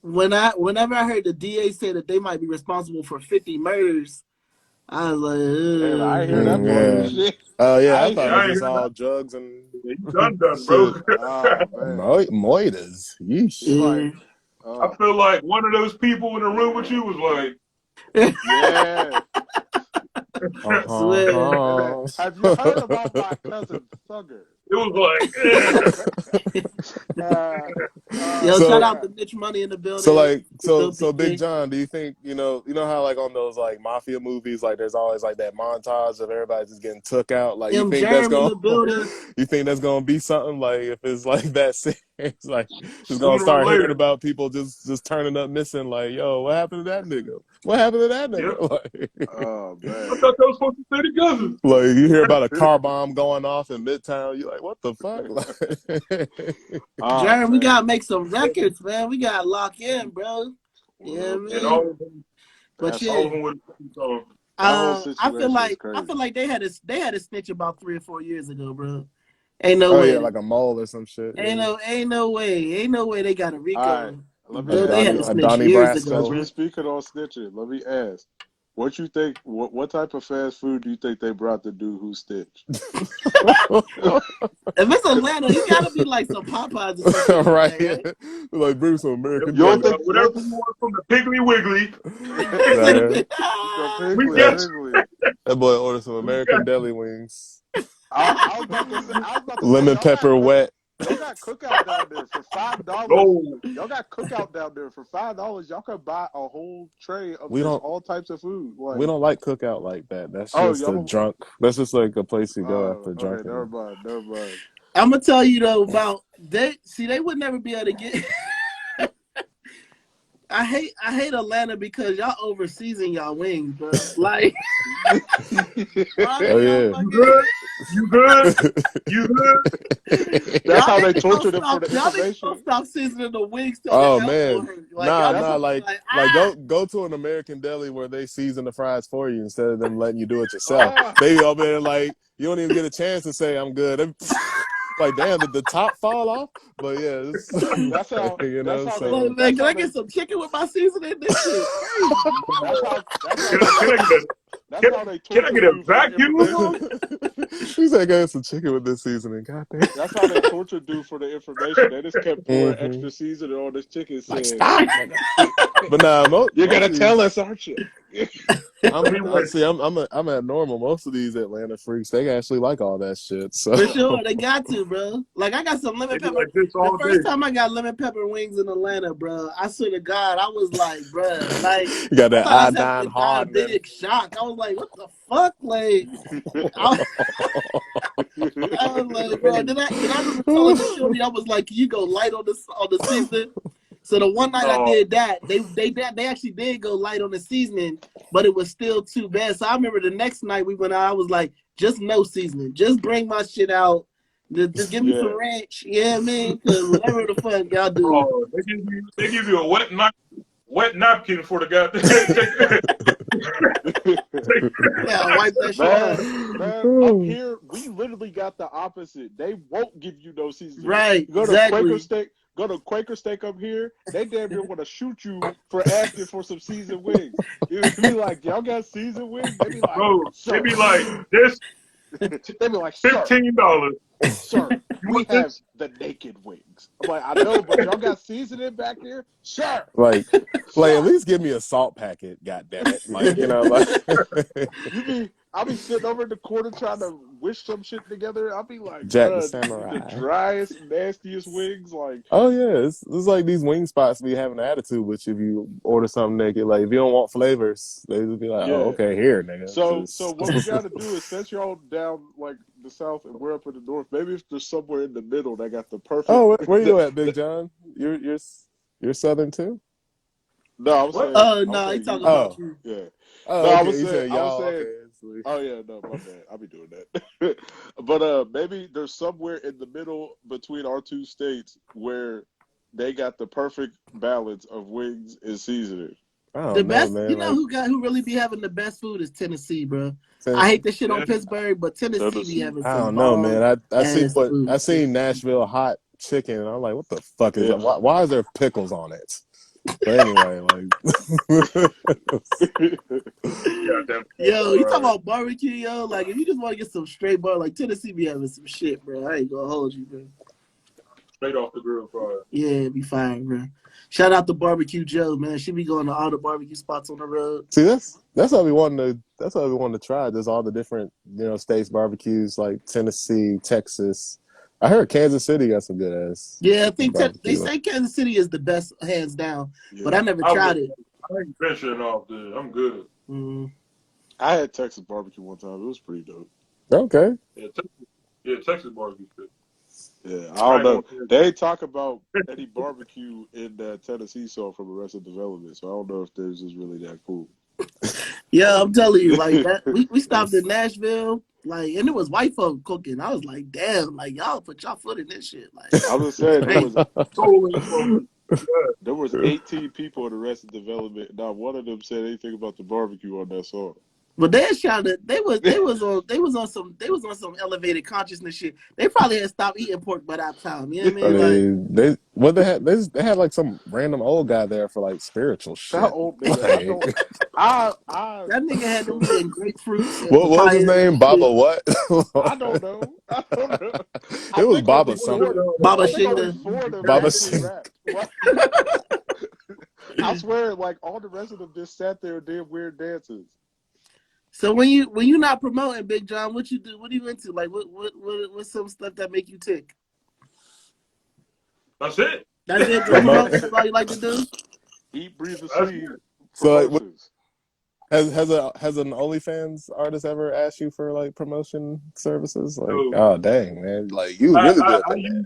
whenever I heard the DA say that they might be responsible for 50 murders, I was like, Hey, I ain't hear that part of the yeah. shit. Oh yeah, I ain't thought Yeah, it I was ain't just hear all that. drugs and Yeah, you done, bro. shit. Oh man, Moitas. Yeesh. It's like I uh, feel like one of those people in the room with you was like, yeah. swear. Have you heard about my cousin Thugger? it was like, Yo, shout So out man. to Mitch Money in the So building. like Dope so Big DJ. John, do you think you know how like on those like mafia movies like there's always like that montage of everybody just getting took out? Like you M. think that's Jerem in gonna the building. you think that's gonna be something like if it's like that serious like just gonna sooner or start hearing later. about people just turning up missing like yo what happened to that nigga? What happened to that Yep. nigga? Like Oh I man. thought they were supposed to stay together. like you hear about a car bomb going off in Midtown, you're like what the fuck? Like, Oh Jerem, we man. gotta make some records, man. We gotta lock in, bro. Yeah, Well, And man. all of them, But that's all yeah, of them with so that whole I situation is feel crazy. like they had a snitch about 3 or 4 years ago, bro. Ain't no oh yeah, way. like a mole or some shit. Yeah. Ain't no way they got a All right. Rico. Let me A Bro, they ask had a Donnie y'all. snitch Donnie years ago, Since we Brasco. bro. speaking on snitching, let me ask. What you think? What type of fast food do you think they brought the dude who stitched? If it's Atlanta, you gotta be like some Popeyes or some shit like Right, that, yeah. right? Like bring some it American You was don't deli. think? You whatever don't think? you want from the Piggly Wiggly. Nah, The We Piggly got that, Wiggly. that boy ordered some you. We got American deli wings. I was about to say. I was about to say. Lemon pepper wet. Y'all got cookout down there for $5. no. Y'all got cookout down there for $5. Y'all could buy a whole tray of We just don't all types of food. we Like, don't like cookout like that. That's oh, just y'all a don't. drunk. That's just like a place you go Oh, after okay. Never drunkenness. mind. Never mind. I'm gonna tell you though about they would never be able to get I hate Atlanta because y'all over season y'all wings, bro. Like all Oh y'all yeah. You fucking good? You good? You good? That's y'all how they niggas don't torture them for stop the y'all niggas don't information. stop seasoning the wings till the Oh elbow man. hurt. Like Nah, y'all That's just nah, how, be like like, like go to an American deli where they season the fries for you instead of them letting you do it yourself. ah, They be over there like you don't even get a chance to say I'm good. Like damn, did the top fall off? But yeah, it's, you know, so man, that's can how I they get some chicken with my seasoning? This shit crazy. that's how Can I, they can I get a that's how they can I torture get a dude for the information. vacuum? he said, "Got some chicken with this seasoning." Goddamn. That's how they torture dude for the information. They just kept pouring Mm-hmm. extra seasoning on this chicken. Like Said, stop, nigga. But nah, "You're most gonna of tell these, us, aren't you?" Let me win. I'm at normal. Most of these Atlanta freaks, they actually like all that shit. So For sure, they got to, bro. Like I got some lemon They be pepper. like this The all first day. time I got lemon pepper wings in Atlanta, bro, I swear to God, I was like, bro, like you got I that thought I was having iodine a hardening. diabetic shock. I was like, what the fuck, like. I, I was like, bro, did I remember telling the shorty I was like, can you go light on the seasoning? So the one night I No. did that, they actually did go light on the seasoning, but it was still too bad. So I remember the next night we went out, I was like, just no seasoning, just bring my shit out, just give me Yeah. some ranch, yeah, man, because whatever the fuck y'all do, Oh, they give you a wet napkin for the guy. yeah, wipe that shit Man, off. man, up here we literally got the opposite. They won't give you no seasoning. Right, You exactly. Go to Quaker Steak up here. They damn near want to shoot you for asking for some seasoned wings. You be like, y'all got seasoned wings? They be like, Bro, they sir. be like, this They be like, sir, $15. sir. You We want have this? the naked wings. I'm like, I know, but y'all got seasoning back here, sir, like at sir. least give me a salt packet. God damn it! Like you know, like I'll be sitting over in the corner trying to wish some shit together, I'll be like, Jack the bruh, the Samurai. driest, nastiest wings, like, Oh yeah, it's like these wing spots be having an attitude with you if you order something naked. Like if you don't want flavors, they just be like, "Oh, yeah. okay, here, nigga." So what we got to do is, since y'all down like the south and we're up in the north, maybe if there's somewhere in the middle that got the perfect. Oh, where you at, Big John? You're southern too? No, What? Oh I was no, he saying talking you. about Oh, you. Yeah. No, oh, okay. You said I was y'all. saying. Okay, sweet. Oh yeah, no, my bad. I'll be doing that. But maybe there's somewhere in the middle between our two states where they got the perfect balance of wings and seasoning. I The don't know, best, man. Like who really be having the best food is Tennessee, bro. I hate Tennessee. this shit on Yeah. Pittsburgh, but Tennessee be Tennessee. having I some don't know, bomb man. ass I food. seen Nashville hot chicken, and I'm like, what the fuck is Yeah. that? Why is there pickles on it? But anyway, like, Yeah, that Yo, you talking about barbecue, yo? Like, if you just want to get some straight bar, like Tennessee be having some shit, bro. I ain't gonna hold you, bro. straight off the grill fryer. Yeah, it be fine, bro. Shout out to Barbecue Joe, man. She be going to all the barbecue spots on the road. see, that's what we wanted to try. Just all the different states barbecues, like Tennessee, Texas. I heard Kansas City got some good ass Yeah, I think they barbecue. say Kansas City is the best, hands down, but Yeah. I never tried it. I ain't venturing off there. I'm good. Mm. I had Texas barbecue one time. It was pretty dope. Okay. Texas barbecue. Yeah, I I don't ain't know. gonna. They ain't talk about any barbecue in that Tennessee song from Arrested Development, so I don't know if theirs is really that cool. Yeah, I'm telling you, like Yeah, that. We stopped in Nashville, like, and it was white folk cooking. I was like, damn, like y'all put y'all foot in this shit, like I was it's saying crazy. Totally from. there was 18 people in Arrested Development. Not one of them said anything about the barbecue on that song. But they shouted, they was on some elevated consciousness shit. They probably had stopped eating pork by that time. You know what I I mean? Like mean, they had like some random old guy there for like spiritual That shit. old nigga, I Like, don't. I that nigga had them so eating grapefruits and what was his papayas and name? Baba shit. what? I don't know. I don't know. I It was think only Baba four. something. Baba I think only Shinga. four of them Baba actually Singh. rapped. What? I swear, like all the rest of them just sat there and did weird dances. So when you not promoting, Big John, what you do? What are you into? Like what's some stuff that make you tick? That's it. That's it. Just Promote. promoting. That's all you like to do. Eat, breathe, and That's sleep So like, promotions. has an OnlyFans artist ever asked you for like promotion services? Like, so. oh dang, man, like you I, really I, doing I that, use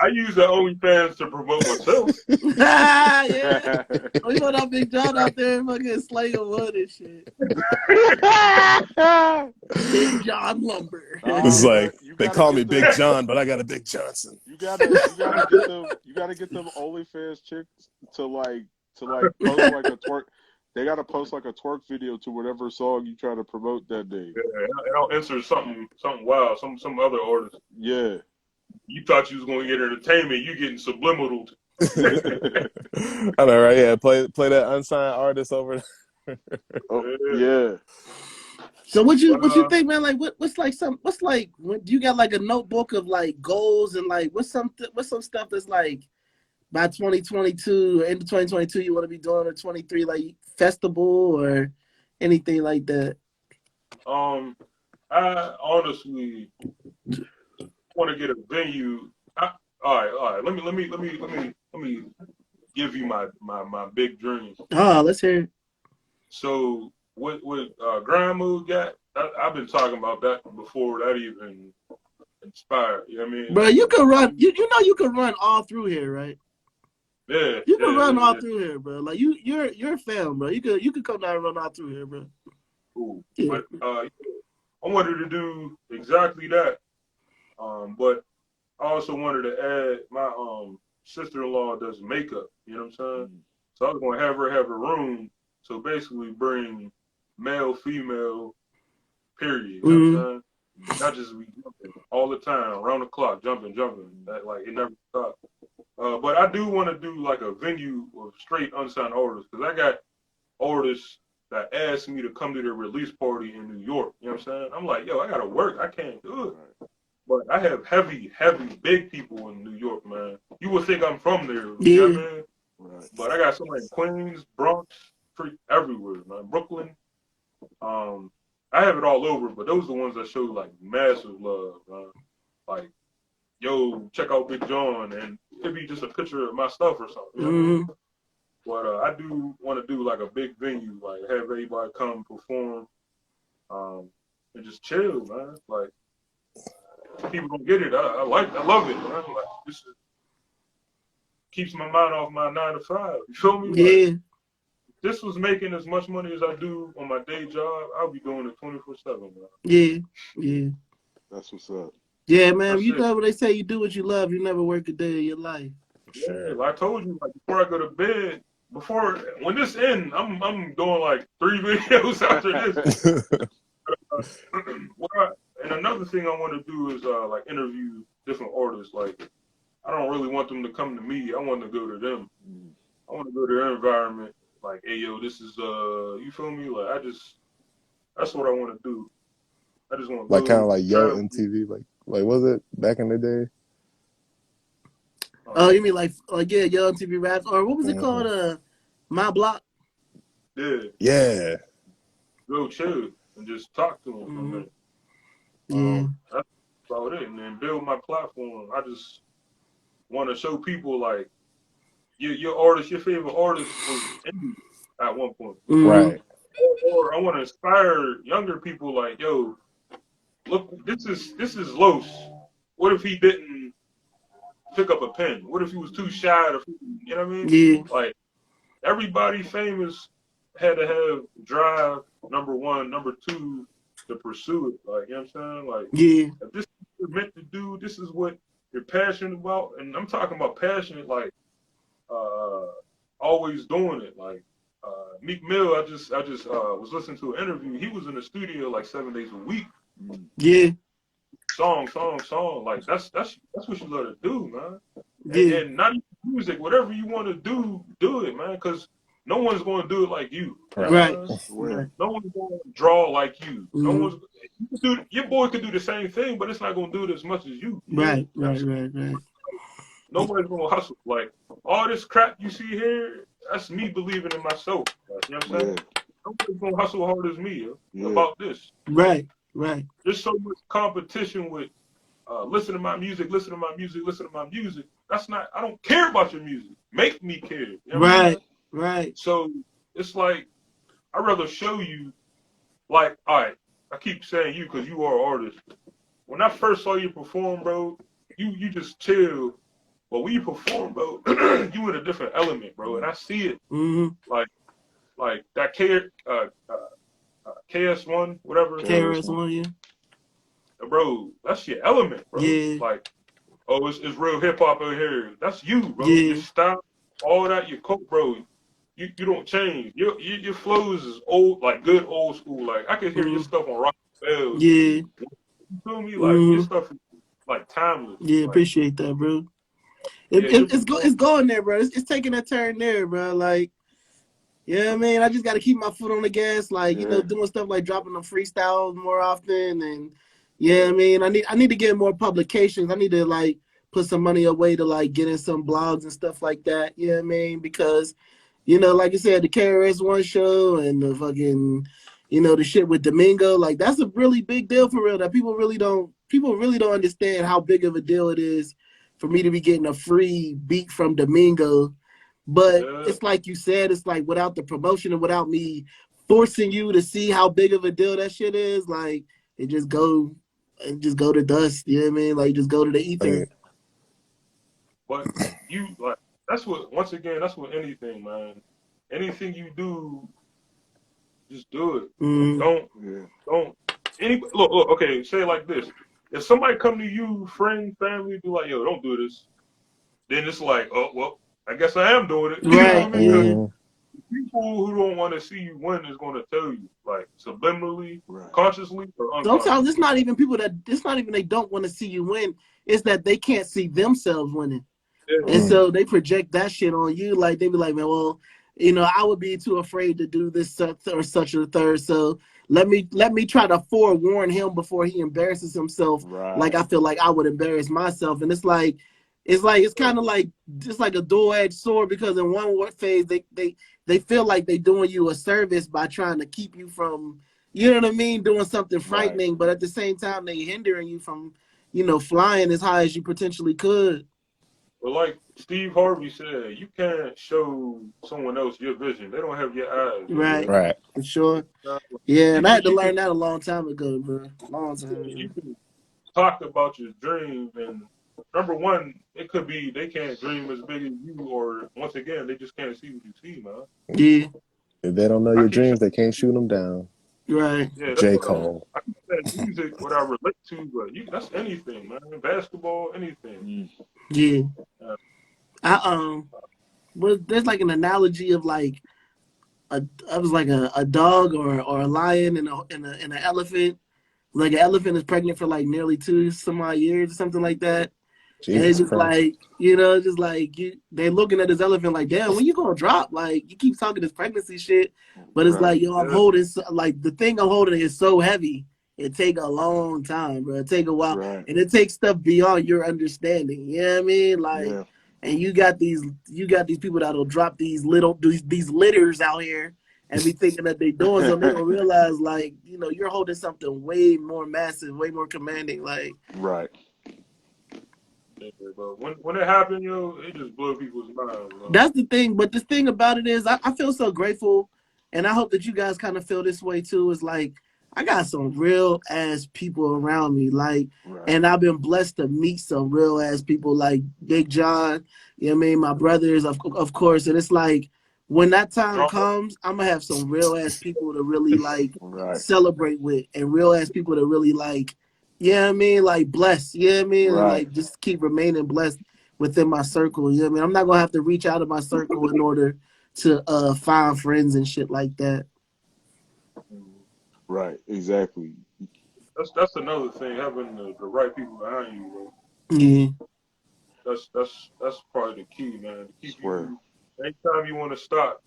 I use the OnlyFans to promote myself. Yeah. Oh, you know that Big John out there fucking slinging wood and shit. Big John Lumber. It's like You they gotta call me get Big them. John, but I got a Big Johnson. You gotta get them OnlyFans chicks to post like a twerk. They gotta post like a twerk video to whatever song you try to promote that day. Yeah, and I'll insert something wild, some other artist. Yeah. You thought you was gonna get entertainment, you getting subliminal. I know, right? Yeah, play that unsigned artist over. Oh Yeah. yeah. So what you Uh, think, man? Like what's like when you got like a notebook of like goals and like what's some stuff that's like by 2022 or into 2022 you want to be doing or 23 like festival or anything like that? I honestly want to get a venue. All right. Let me give you my big dreams. Oh, let's hear it. So what Grand Mood got? I've been talking about that before that even inspired. You know what I mean? Bro, you can run you know you can run all through here, right? Yeah, You can run all yeah. through here, bro. Like you're a fan, bro. You could come down and run all through here, bro. Cool. Yeah. But I wanted to do exactly that. But I also wanted to add my sister-in-law does makeup. You know what I'm saying? So I was gonna have her room. So basically, bring male, female, period. You know what I'm saying? Not just we jumping all the time, around the clock, jumping. That like it never stops. But I do want to do like a venue of straight unsigned artists because I got artists that asked me to come to their release party in New York. You know what I'm saying? I'm like, yo, I gotta work. I can't do it. But I have heavy, big people in New York, man. You would think I'm from there. You know what I mean? Right. But I got somebody in Queens, Bronx, everywhere, man. Brooklyn. I have it all over, but those are the ones that show like massive love, man. Like, yo, check out Big Jon, and it'd be just a picture of my stuff or something. You know what I mean? But I do want to do like a big venue, like have everybody come perform, and just chill, man. Like, people don't get it. I love it, man. Like, this keeps my mind off my 9 to 5. You feel me? Yeah. Like, if this was making as much money as I do on my day job, I'll be doing it 24/7, man. Yeah. Yeah. That's what's up. Yeah, man. That's You it. know what they say, you do what you love, you never work a day of your life. Yeah, like I told you, like before I go to bed, when this ends, I'm doing like 3 videos after this. And another thing I want to do is like interview different artists. Like, I don't really want them to come to me. I want to go to them. I want to go to their environment. Like, hey, yo, this is you feel me? Like, that's what I want to do. I just want to like kind of go like Yo MTV, like was it back in the day? Oh, you mean like yeah, Yo MTV Raps, or what was it called? My Block. Yeah. Yeah. Go chill and just talk to them for a minute. Yeah. That's about it. And then build my platform. I just want to show people like your artist, your favorite artist was indie at one point. Right. Or I want to inspire younger people like, yo, look, this is Los. What if he didn't pick up a pen? What if he was too shy to, you know what I mean? Yeah. Like, everybody famous had to have drive, number one, number two, to pursue it. Like, you know what I'm saying? Like, Yeah. if this is what you're meant to do, this is what you're passionate about. And I'm talking about passionate, like, always doing it. Like, Meek Mill, I just was listening to an interview. He was in the studio like 7 days a week. Yeah. Song. Like, that's what you love to do, man. Yeah. And not even music, whatever you want to do it, man. Because no one's going to do it like you. Right. Right. No one's going to draw like you. No one's. Your boy could do the same thing, but it's not going to do it as much as you. Right. Nobody's going to hustle. Like, all this crap you see here, that's me believing in myself. Like, you know what I'm saying? Nobody's going to hustle hard as me about this. Right. There's so much competition with listen to my music. That's not, I don't care about your music. Make me care. You know what I mean? Right. So it's like, I'd rather show you, like, all right, I keep saying you because you are an artist. When I first saw you perform, bro, you just chill. But when you perform, bro, you in a different element, bro. And I see it. Like that KS1, whatever. KRS-One, yeah. Bro, that's your element, bro. Yeah. Like, oh, it's real hip hop over here. That's you, bro. Yeah. Your style, all that, your coat, bro. You don't change. Your flows is old, like good old school. Like, I can hear your stuff on Rock Bells. Yeah. You feel me? Like, your stuff is like timeless. Yeah, like, appreciate that, bro. It's going there, bro. It's taking a turn there, bro. Like, yeah, I mean, I just got to keep my foot on the gas, like, you know, doing stuff like dropping them freestyles more often, and yeah, I mean, I need to get more publications. I need to like put some money away to like get in some blogs and stuff like that. You know what I mean? Because, you know, like I said, the KRS-One show and the fucking, you know, the shit with Domingo, like that's a really big deal for real. That people really don't understand how big of a deal it is for me to be getting a free beat from Domingo. But it's like you said, it's like without the promotion and without me forcing you to see how big of a deal that shit is, like it just go to dust. You know what I mean? Like just go to the ether. But you like that's what anything, man. Anything you do, just do it. Don't look, okay, say it like this. If somebody come to you, friend, family, be like, yo, don't do this, then it's like, oh well, I guess I am doing it. You know what I mean? People who don't want to see you win is going to tell you, like subliminally, consciously, or unconsciously. Sometimes it's not even people they don't want to see you win. It's that they can't see themselves winning. And so they project that shit on you. Like they be like, man, well, you know, I would be too afraid to do this or such a third. So let me try to forewarn him before he embarrasses himself. Like I feel like I would embarrass myself. And it's kind of like just like a dual-edged sword, because in one phase they feel like they're doing you a service by trying to keep you from, you know what I mean, doing something Right. frightening, but at the same time they hindering you from, flying as high as you potentially could. But like Steve Harvey said, you can't show someone else your vision. They don't have your eyes. You Right. know? Right. For sure. Nah, Yeah, and I had to you learn can that a long time ago, bro. Long time you ago. can talk about your dreams, and number one, it could be they can't dream as big as you, or once again, they just can't see what you see, man. Yeah. If they don't know I your keep saying, dreams, they can't shoot them down. Right. yeah, that's J. what Cole. I keep saying music, what I relate to, but that's anything, man. Basketball, anything. Mm. Yeah. Uh, I but there's like an analogy of like I was like a dog or a lion and an elephant. Like an elephant is pregnant for like nearly 2 some odd years or something like that. And it's Jesus just Christ. like, just like they looking at this elephant like, damn, when you gonna drop? Like you keep talking this pregnancy shit, but it's Right. like, yo, I'm yeah, holding like the thing I'm holding is so heavy. It take a long time, bro. It take a while, Right. and it takes stuff beyond your understanding. You know what I mean? Like, Yeah. and you got these people that'll drop these litters out here and be thinking that they doing something. They don't realize, like, you're holding something way more massive, way more commanding. Like, Right. yeah, but when it happened, it just blew people's minds, man. that's the thing. But the thing about it is, I feel so grateful, and I hope that you guys kind of feel this way too. Is like I got some real ass people around me, like, Right. and I've been blessed to meet some real ass people, like Big Jon. You know what I mean? My brothers, of course, and it's like when that time John, comes, I'm gonna have some real ass people to really like Right. celebrate with, and real ass people to really like. You know what I mean? Like blessed. You know what I mean? And Right. like just keep remaining blessed within my circle. You know what I mean? I'm not gonna have to reach out of my circle in order to find friends and shit like that. Right. Exactly. that's another thing, having the right people behind you, bro. Yeah. That's probably the key, man. To keep Swear. you, anytime you want to stop,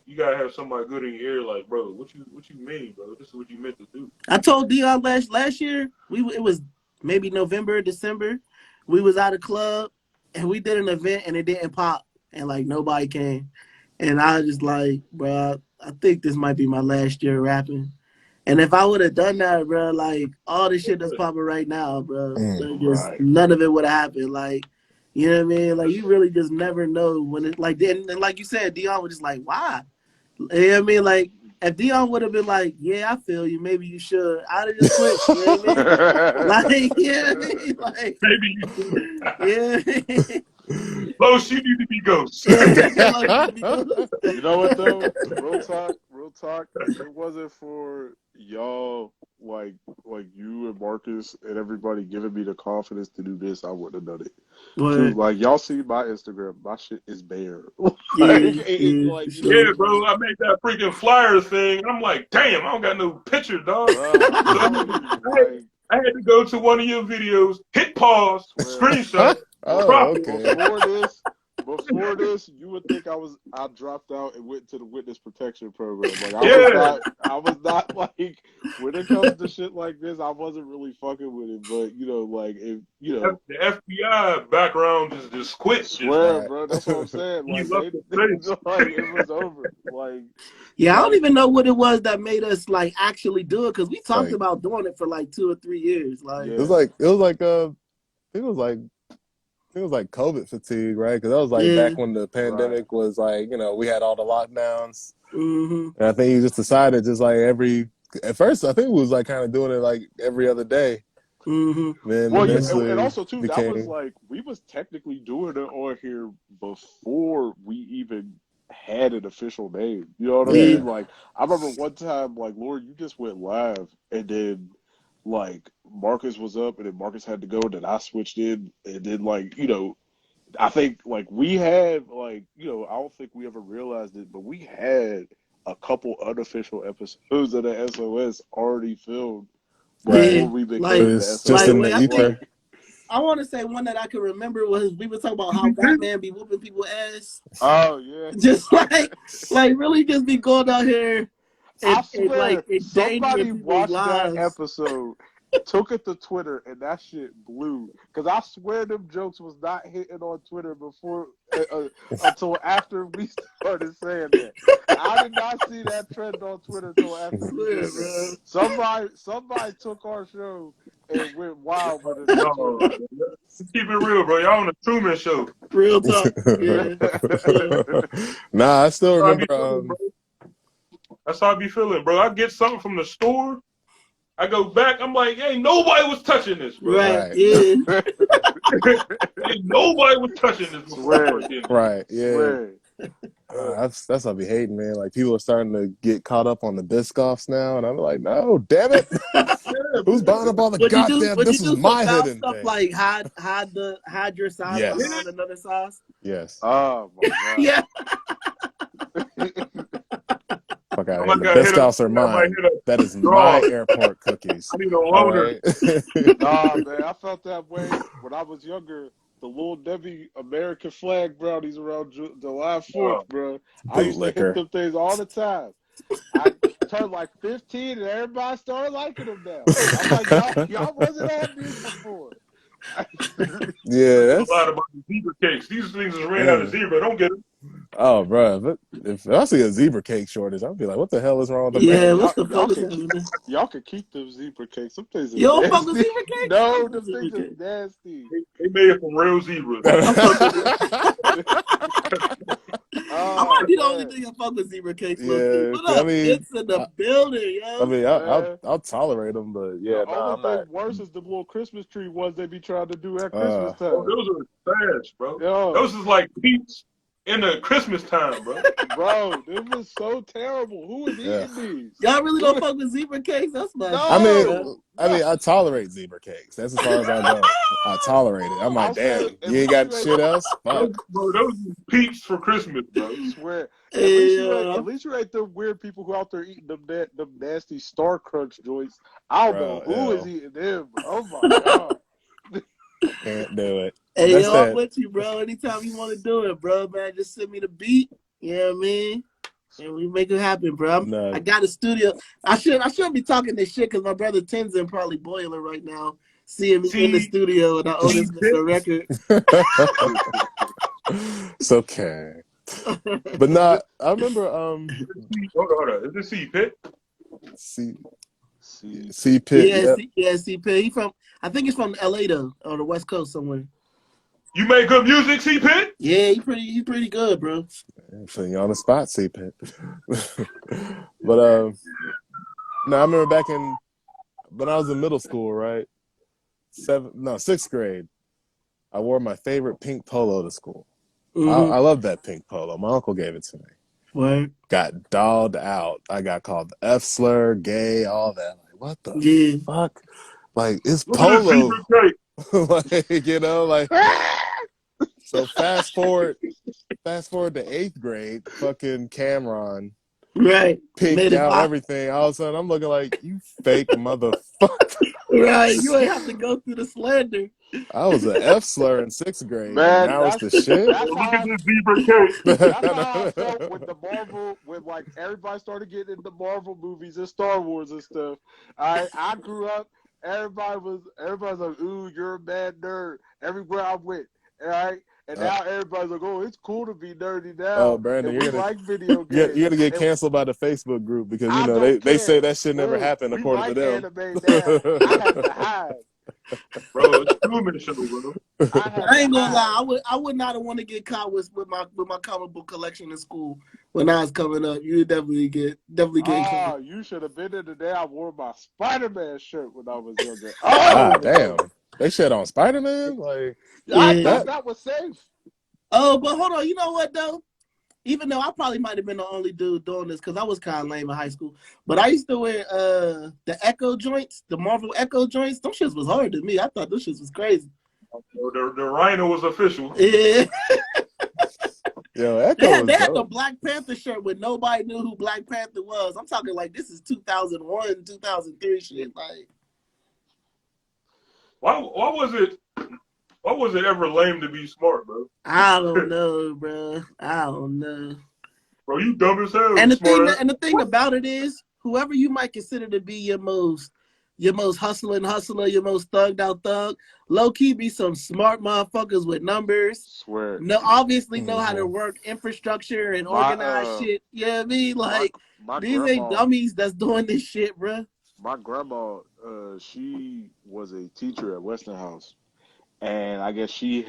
you gotta have somebody good in your ear, like, bro, what you mean, bro? This is what you meant to do. I told Dion last year, it was maybe November, December. We was at a club and we did an event and it didn't pop and like nobody came. And I was just like, bro, I think this might be my last year rapping. And if I would have done that, bro, like all the shit that's popping right now, bro, just Right. none of it would have happened. Like, you know what I mean? Like you really just never know when it like then and like you said, Dion was just like, why? You know what I mean? Like if Dion would have been like, yeah, I feel you, maybe you should, I'd have just quit. You know what I mean? Like, yeah, you know what I mean? Like, Maybe you should. yeah. Los, you need to be ghost. Yeah, like, because, You know what though? Real talk, real talk. If it wasn't for y'all, like you and Marcus and everybody giving me the confidence to do this, I wouldn't have done it. True, but like y'all see my Instagram, my shit is bare. yeah, It's yeah, for like sure. Yeah, bro, I made that freaking flyer thing, and I'm like, damn, I don't got no picture, dog. bro, I'm So telling you, I had, I had to go to one of your videos, hit pause, swear. screenshot, Oh, crop it. okay. Before this, you would think I dropped out and went to the witness protection program. Like Yeah, I was not like when it comes to shit like this, I wasn't really fucking with it. But like if the FBI background just quit. Just swear, Right. bro, that's what I'm saying. you Like left they the space. like it was over. Like Yeah, I don't like even know what it was that made us like actually do it because we talked Like about doing it for like 2 or 3 years. Like, it was yeah, like it was like it was like it was like COVID fatigue, right? Because that was like yeah, back when the right, pandemic was like, we had all the lockdowns, mm-hmm, and I think you just decided just like at first I think we was like kind of doing it like every other day. mm-hmm, Then well, yeah, and eventually also too, that was became like we was technically doing it on here before we even had an official name. You know what I yeah, mean? Like I remember one time, like Lord, you just went live, and then like Marcus was up, and then Marcus had to go, and then I switched in, and then like I think like we had like I don't think we ever realized it, but we had a couple unofficial episodes of the SOS already filmed right. yeah. before we But Like, became the it's just in the wait, I SOS. think Like ether. I want to say one that I can remember was we were talking about how Batman be whooping people ass, oh yeah. just like really just be going out here I and like swear, endangering somebody people's watched that lives. episode took it to Twitter, and that shit blew. Because I swear them jokes was not hitting on Twitter before until after we started saying that. I did not see that trend on Twitter until after we Swear, did bro. that. Somebody took our show and went wild with it on No, Twitter. keep it real, bro. Y'all on the Truman Show. Real talk. Yeah. Yeah. Nah, I still That's how I be remember. feeling, bro. That's how I be feeling, bro. I get something from the store. I go back. I'm like, hey, nobody was touching this, bro. Right. Right. Yeah. Hey, nobody was touching this before I Swear. put it in. Right. Yeah. Swear. That's what I be hating, man. Like people are starting to get caught up on the disc offs now, and I'm like, no, damn it, who's buying up all the goddamn? Would you This is do some my foul hidden stuff thing. like hide your size Yes. behind another size? Yes. Oh my god. Yeah. Fuck out I'm of here. like, The gotta disc hit up. offs are I might mine. hit up. That is Draw. my airport cookies. I need a All loaner. right. Nah, man, I felt that way when I was younger. The Little Debbie American flag brownies around July 4th, bro. I used to hit Bootlicker. them things all the time. I turned like 15 and everybody started liking them now. I'm like, y'all wasn't on these before. Yeah, A that's. lot about the zebra cakes. These things is ran out of zebra. Don't get them. Oh, bro. If I see a zebra cake shortage, I'll be like, what the hell is wrong with the Yeah. Man, man? What the y'all fuck is can keep happening? y'all can keep them zebra cakes. Some things is You don't fuck with nasty. zebra cakes? I No, fuck them with zebra things is cakes. nasty. They made it from real zebras. I fuck with it. I Oh might be the only man, nigga that fuck with zebra cakes. Low key. Yeah, What I up? mean, It's in the building, yo. man. I'll tolerate them, but The yeah, no, only I'm not. thing worse is the little Christmas tree ones they be trying to do at Uh, Christmas Oh, time. those are trash, bro. Yo, Those is like peeps in the Christmas time, bro. bro, this was so terrible. Who is yeah. eating these? Y'all really don't fuck with zebra cakes? That's my I shit, mean, bro. No, I no. mean, I tolerate zebra cakes. That's as far as I go. I tolerate it. I'm like, I'll say damn, at you ain't least got you ain't shit else? Fuck. Those is peeps for Christmas, bro. swear. Hey, At least you ain't them weird people who out there eating them nasty Star Crunch joints. I don't know Bro, who is ew. eating them. Oh my god. Can't do it. hey, That's yo, I'm that. with you, bro. Anytime you want to do it, bro, man, just send me the beat. You know what I mean? And we make it happen, bro. I No. got a studio. I shouldn't be talking this shit because my brother Tenzin probably boiling right now, seeing me in the See, studio, and I owe this nigga a record. It's okay. But not. I remember. hold on. Is this C Pit? C See, C Pit. Yep. CP. I think he's from LA though, or the West Coast somewhere. You make good music, C Pit? Yeah, he's pretty good, bro. Putting you on the spot, C Pit. But no, I remember back when I was in middle school, right? Sixth grade. I wore my favorite pink polo to school. Mm-hmm. I love that pink polo. My uncle gave it to me. What? Got dogged out. I got called the F slur, gay, all that. Like, what the Yeah. fuck? Like, it's Look at this polo. zebra cake. Like, like. So fast forward to 8th grade. Fucking Cameron Right. pinked Made it out pop. everything. All of a sudden, I'm looking like, you fake motherfucker. Right. You ain't have to go through the slander. I was an F slur in 6th grade, and man, now it's the shit. that's Look how at this zebra cake. that's how I felt with the Marvel, when like everybody started getting into Marvel movies and Star Wars and stuff. I grew up, everybody's like, ooh, you're a bad nerd. Everywhere I went, right? And now everybody's like, oh, it's cool to be nerdy now, Brandon, and we like video you're games. gonna get And canceled by the Facebook group because I don't they say care. that shit never Look, happened we according to like them. anime now. I had to hide. Bro, it's Truman Show, bro. I ain't gonna lie. I would not want to get caught with my comic book collection in school when I was coming up. You would definitely get caught. You should have been there today. I wore my Spider-Man shirt when I was younger. God Oh, damn. They shit on Spider-Man? Like, I Yeah. thought that was safe. Oh, but hold on. You know what though? Even though I probably might have been the only dude doing this because I was kind of lame in high school, but I used to wear the Echo joints, the Marvel Echo joints. Those shits was hard to me. I thought those shits was crazy. The Rhino was official. Yeah. yo, Echo They had the dope. Black Panther shirt when nobody knew who Black Panther was. I'm talking like this is 2001, 2003 shit. Like, Why was it ever lame to be smart, bro? I don't know, bro. I don't know. Bro, you dumb as hell. And smart ass. the thing about it is, whoever you might consider to be your most your most hustling hustler, your most thugged out thug. Low key be some smart motherfuckers with numbers. Swear. No, obviously know how to Mhm. work infrastructure and My organize shit. Yeah, I mean, my like my these ain't grandma dummies that's doing this shit, bruh. my grandma she was a teacher at Westinghouse. And I guess she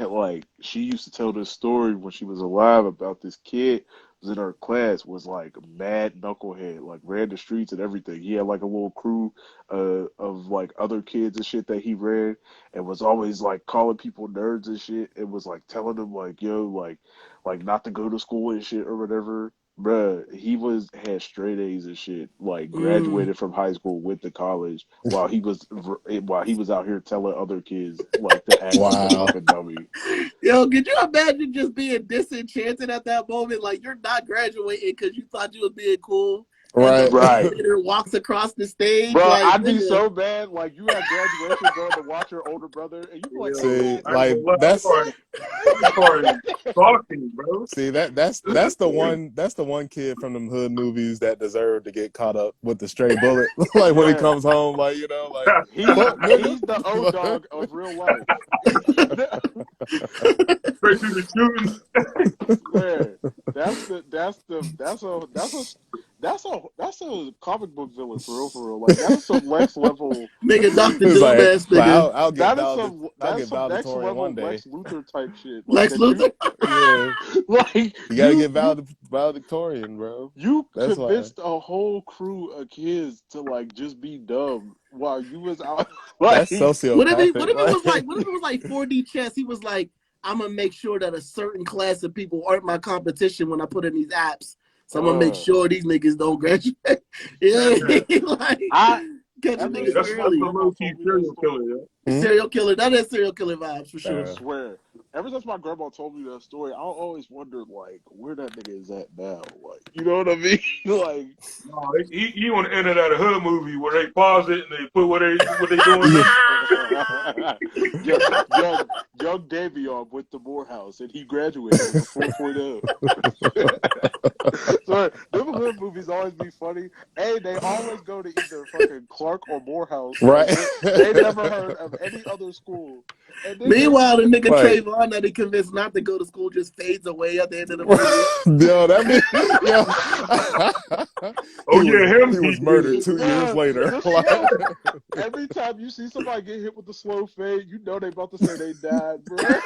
used to tell this story when she was alive about this kid was in her class was like a mad knucklehead, like ran the streets and everything. He had like a little crew of like other kids and shit that he ran and was always like calling people nerds and shit and was like telling them like yo like not to go to school and shit or whatever. Bruh, he had straight A's and shit. Like Mm. graduated from high school, went to college while he was out here telling other kids like to act like a Wow. fucking dummy. Yo, could you imagine just being disenchanted at that moment? Like you're not graduating because you thought you was being cool, and the Right. Right. leader walks across the stage. Bro, Like, I'd be nigga, so bad. Like you had graduation going to watch your older brother, and you be like, "Hey, Yo, See, man, I ain't like gonna lie, that's I started talking, bro. see that's the one kid from them hood movies that deserved to get caught up with the stray bullet. Like when he man, comes home, like like he's fuck nigga. he's the O dog of real life." Straight through the shooting. Swear, that's a comic book villain for real. Like that is some Lex level. nigga, Doctor It's Doom like, ass well, nigga, I'll That is get some next valedictorian one level day. Lex Luthor type shit. Like Lex that you Luthor. Yeah, like you gotta you get you valedictorian, bro. you That's why. convinced a whole crew of kids to like just be dumb while you was out That's like What if sociopathic. it was like? What if it was like 4D chess? He was like, I'm gonna make sure that a certain class of people aren't my competition when I put in these apps. So I'm gonna make uh sure these niggas don't graduate. Yeah, like I catching ever niggas That's since my a early. grandma low key told me that serial killer, story. yo. Hmm? Serial killer. That is serial killer vibes for sure. Swear. Ever since my grandma told me that story, I always wondered like where that nigga is at now. Like, you know what I mean? Like, No, he on the end of that hood movie where they pause it and they put what they doing Yeah. next. young, young, young Davion went to Morehouse and he graduated with a 4.0. So them hood movies always be funny. Hey, they always go to either fucking Clark or Morehouse. Like Right. they never heard of any other school. And nigga, Meanwhile, the nigga Like, Trayvon that he convinced not to go to school just fades away at the end of the movie. yo, that be yo. Oh yeah, him. He He was murdered did. 2 years bruh, later. the Like, slow. Every time you see somebody get hit with the slow fade, you know they about to say they died, bruh.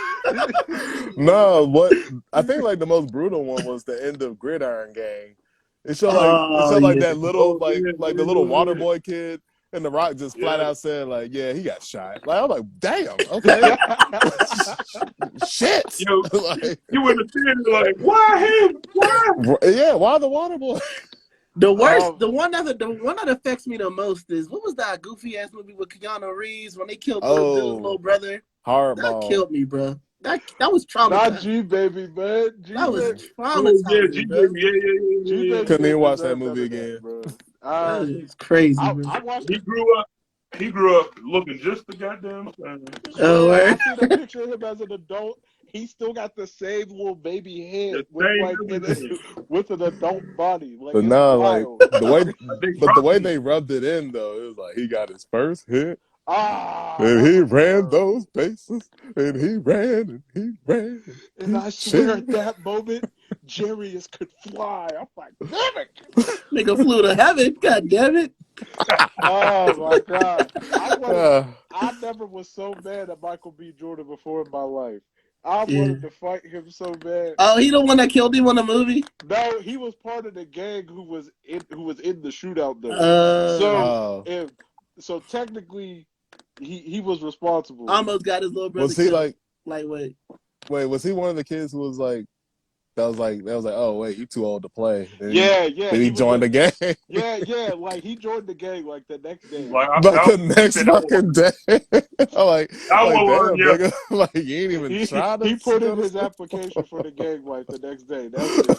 no, what I think like the most brutal one was the end of Gridiron Gang. It Oh showed like yeah. that little Oh yeah, like the little water boy kid and the Rock just flat yeah. out said like, yeah, he got shot. Like I'm like, damn, okay. Shit. Yo, Like you in the theater like, why him? Why? yeah, why the water boy? The worst, um, the one that affects me the most is what was that goofy ass movie with Keanu Reeves when they killed little dude's little Oh, brother? That hardball. killed me, bro. That was not traumatizing. G baby, man. G That was baby, Oh yeah, traumatizing, G bro. baby, G yeah. baby Couldn't even didn't watch that deserve none movie of that, again. bro. That was just crazy, bro. I watched He it. grew up. He grew up looking just the goddamn same. Oh, Swear, I word. seen a picture of him as an adult. He still got the same little baby head The same everything. with an adult body. Like But it's nah, like wild. They the way dropped him. they rubbed it in though, it was like he got his first hit Ah, and that he was ran love. those paces and he ran and he ran and And he I swear shit. at that moment, Jarius could fly. I'm like, damn it. Nigga flew to heaven. God damn it. Oh my God. Uh, I never was so mad at Michael B. Jordan before in my life. I Yeah. wanted to fight him so bad. Oh, he the one that killed him in the movie? No, he was part of the gang who was in the shootout though. Uh, So oh, if so technically he was responsible. almost got his little brother was he killed. like? Lightweight. Wait, was he one of the kids who was like? That was like, oh wait, you too old to play. Yeah, yeah, Then he he was joined a the gang. yeah, yeah, like he joined the gang like the next day. Like Like the he next said that was fucking day. I'm that like was damn, yeah. nigga. Like you ain't even He try to he put go in to his school. application for the gang life the next day. That's it.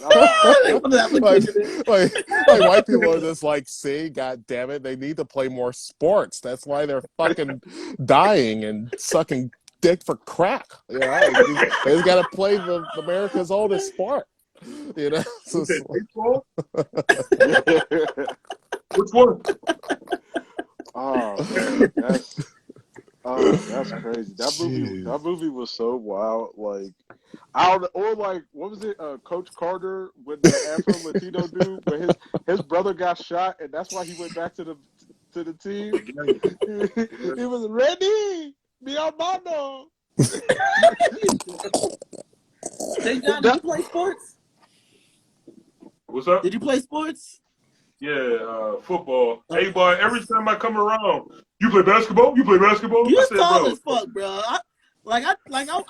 They put an like, application in. like white people are just like, see, god damn it, they need to play more sports. That's why they're fucking dying and sucking dick for crack. You know, like, they just got to play the America's oldest sport. You know, He said so, baseball. Which one? Oh man, that's crazy. That movie was so wild. Like I don't, or like what was it? Coach Carter with the Afro Latino dude, where his brother got shot, and that's why he went back to the team. He was ready, mi hermano. Hey John, did you play sports? What's up? Did you play sports? Yeah, football. Hey, boy, every time I come around, you play basketball? You play basketball? You I said, tall bro. as fuck, bro. I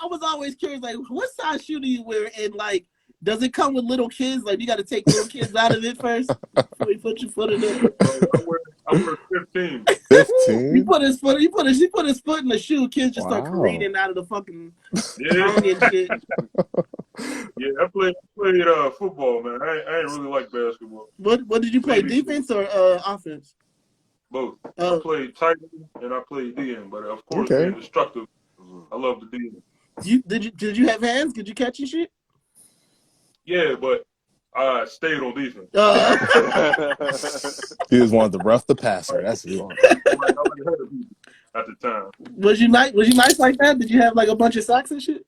was always curious, like, what size shoe do you wear, and like, does it come with little kids? Like, you got to take little kids out of it first before you put your foot in it. Bro, I wear 15. 15? He put his foot in the shoe. Kids just start careening out of the fucking tongue and shit. Yeah, I played football, man. I ain't really like basketball. What did you play? Defense or offense? Both. I played tight end and I played DN, but of course being destructive, I love the DN. Did you have hands? Could you catch and shit? Yeah, but I stayed on defense. He just wanted to rough the passer. That's what he wanted. At the time. Was you nice like that? Did you have like a bunch of socks and shit?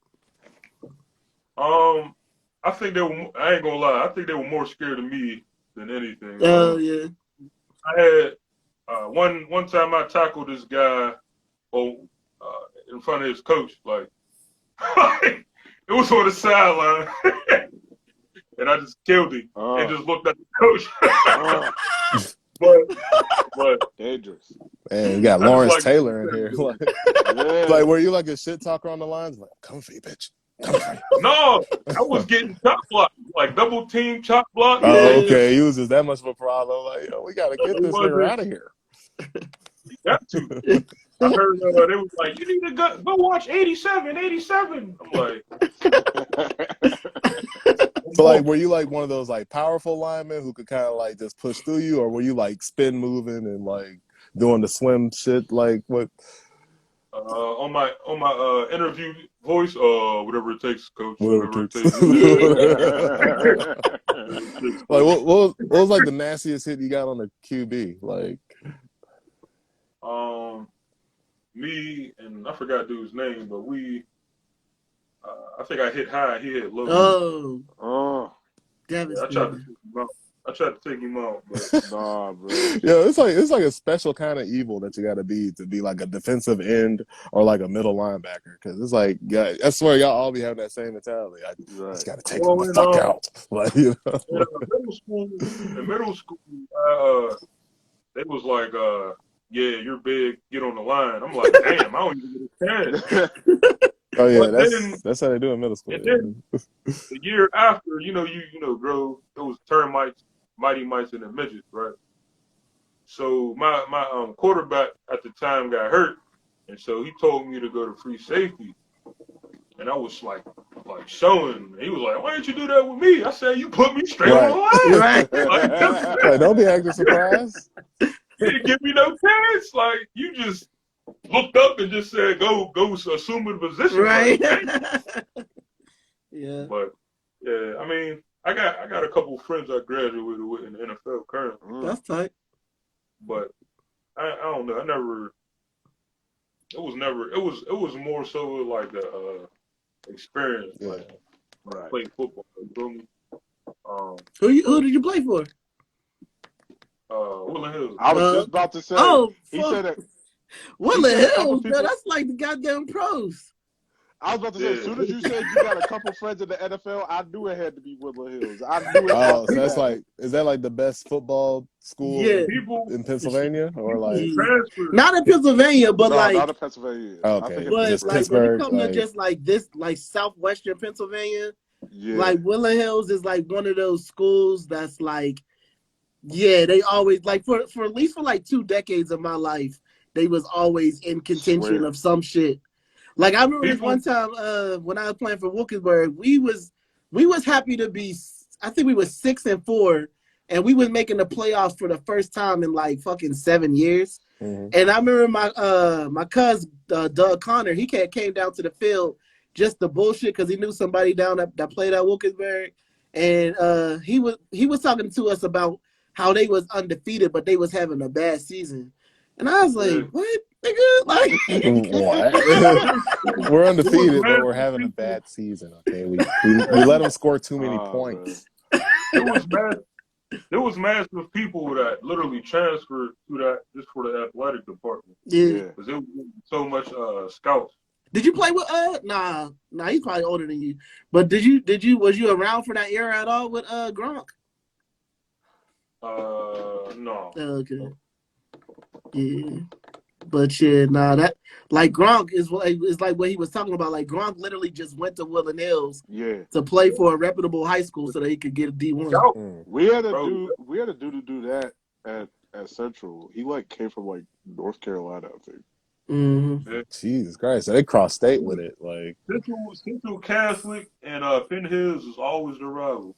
I think they were. I ain't gonna lie. I think they were more scared of me than anything. Oh yeah. I had one time I tackled this guy, in front of his coach. Like it was on the sideline, and I just killed him and just looked at the coach. But dangerous. Man, you got Lawrence Taylor in here. Like, were you like a shit talker on the lines? Like, come for you, bitch. No, I was getting chop blocked, like double team chop block. Oh, okay. He was just that much of a problem. Like, yo, we gotta get this nigga out of here. You got to. I heard they was like, you need to go watch 87. I'm like, so like, were you like one of those like powerful linemen who could kind of like just push through you, or were you like spin moving and like doing the swim shit? Like what? On my interview voice, whatever it takes, coach. Whatever it takes. Like what was like the nastiest hit you got on the QB? Like, me and I forgot dude's name, but I think I hit high, he hit low. Oh, yeah, I tried to take him out, but nah, bro. Yeah, it's like a special kind of evil that you got to be like a defensive end or like a middle linebacker, because it's like, yeah, I swear y'all all be having that same mentality. I just got to take them the fuck out. Like, you know? In middle school, they was like, yeah, you're big, get on the line. I'm like, damn, I don't even get a chance. Oh yeah, that's how they do in middle school. And then the year after, you grow those termites, mighty mites, and the midgets, right? So my quarterback at the time got hurt, and so he told me to go to free safety, and I was like showing. He was like, "Why didn't you do that with me?" I said, "You put me straight on the line." Right. Like, don't be acting surprised. You didn't give me no chance. Like, you just looked up and just said, "Go, assume the position." Right. Like, yeah. But yeah, I mean, I got a couple of friends I graduated with in the NFL currently. That's tight. But I don't know. It was more so like a experience. Yeah. Like, when I played football. You feel me? Who did you play for? Woodland Hills. I was just about to say. He said that. Woodland Hills, bro. That's like the goddamn pros. I was about to say, as soon as you said you got a couple friends in the NFL, I knew it had to be Woodland Hills. I knew it. Oh, so that's like, is that like the best football school in Pennsylvania, or like not in Pennsylvania, but no, like not in Pennsylvania. Okay, but just like Pittsburgh, when it comes to just like this, like southwestern Pennsylvania, yeah. like Woodland Hills is like one of those schools that's like, yeah, they always like for at least for like 2 decades of my life, they was always in contention of some shit. Like I remember this one time when I was playing for Wilkinsburg, we was happy to be. I think we was 6-4, and we was making the playoffs for the first time in like fucking 7 years. Mm-hmm. And I remember my cousin Doug Connor, he came down to the field just to bullshit because he knew somebody down that played at Wilkinsburg, and he was talking to us about how they was undefeated, but they was having a bad season. And I was like, Yeah. what, nigga? Like, What? We're It was undefeated, but we're massive having a people. bad season. Okay, we let them score too many Man. points. It was massive. There was massive people that literally transferred to that just for the athletic department yeah. Yeah. because there was so much scouts. Did you play with Nah, he's probably older than you. But was you around for that era at all with Gronk? No. Okay. Yeah. But yeah, nah, that like Gronk is like what he was talking about. Like Gronk literally just went to Woodland Hills Yeah. to play for a reputable high school so that he could get a D1. Scout, We had a bro. dude. We had a dude to do that at Central. He like came from like North Carolina, I think. Mm-hmm. Yeah. Jesus Christ, so they cross state with it. Like, Central Catholic and Penn Hills is always the rival.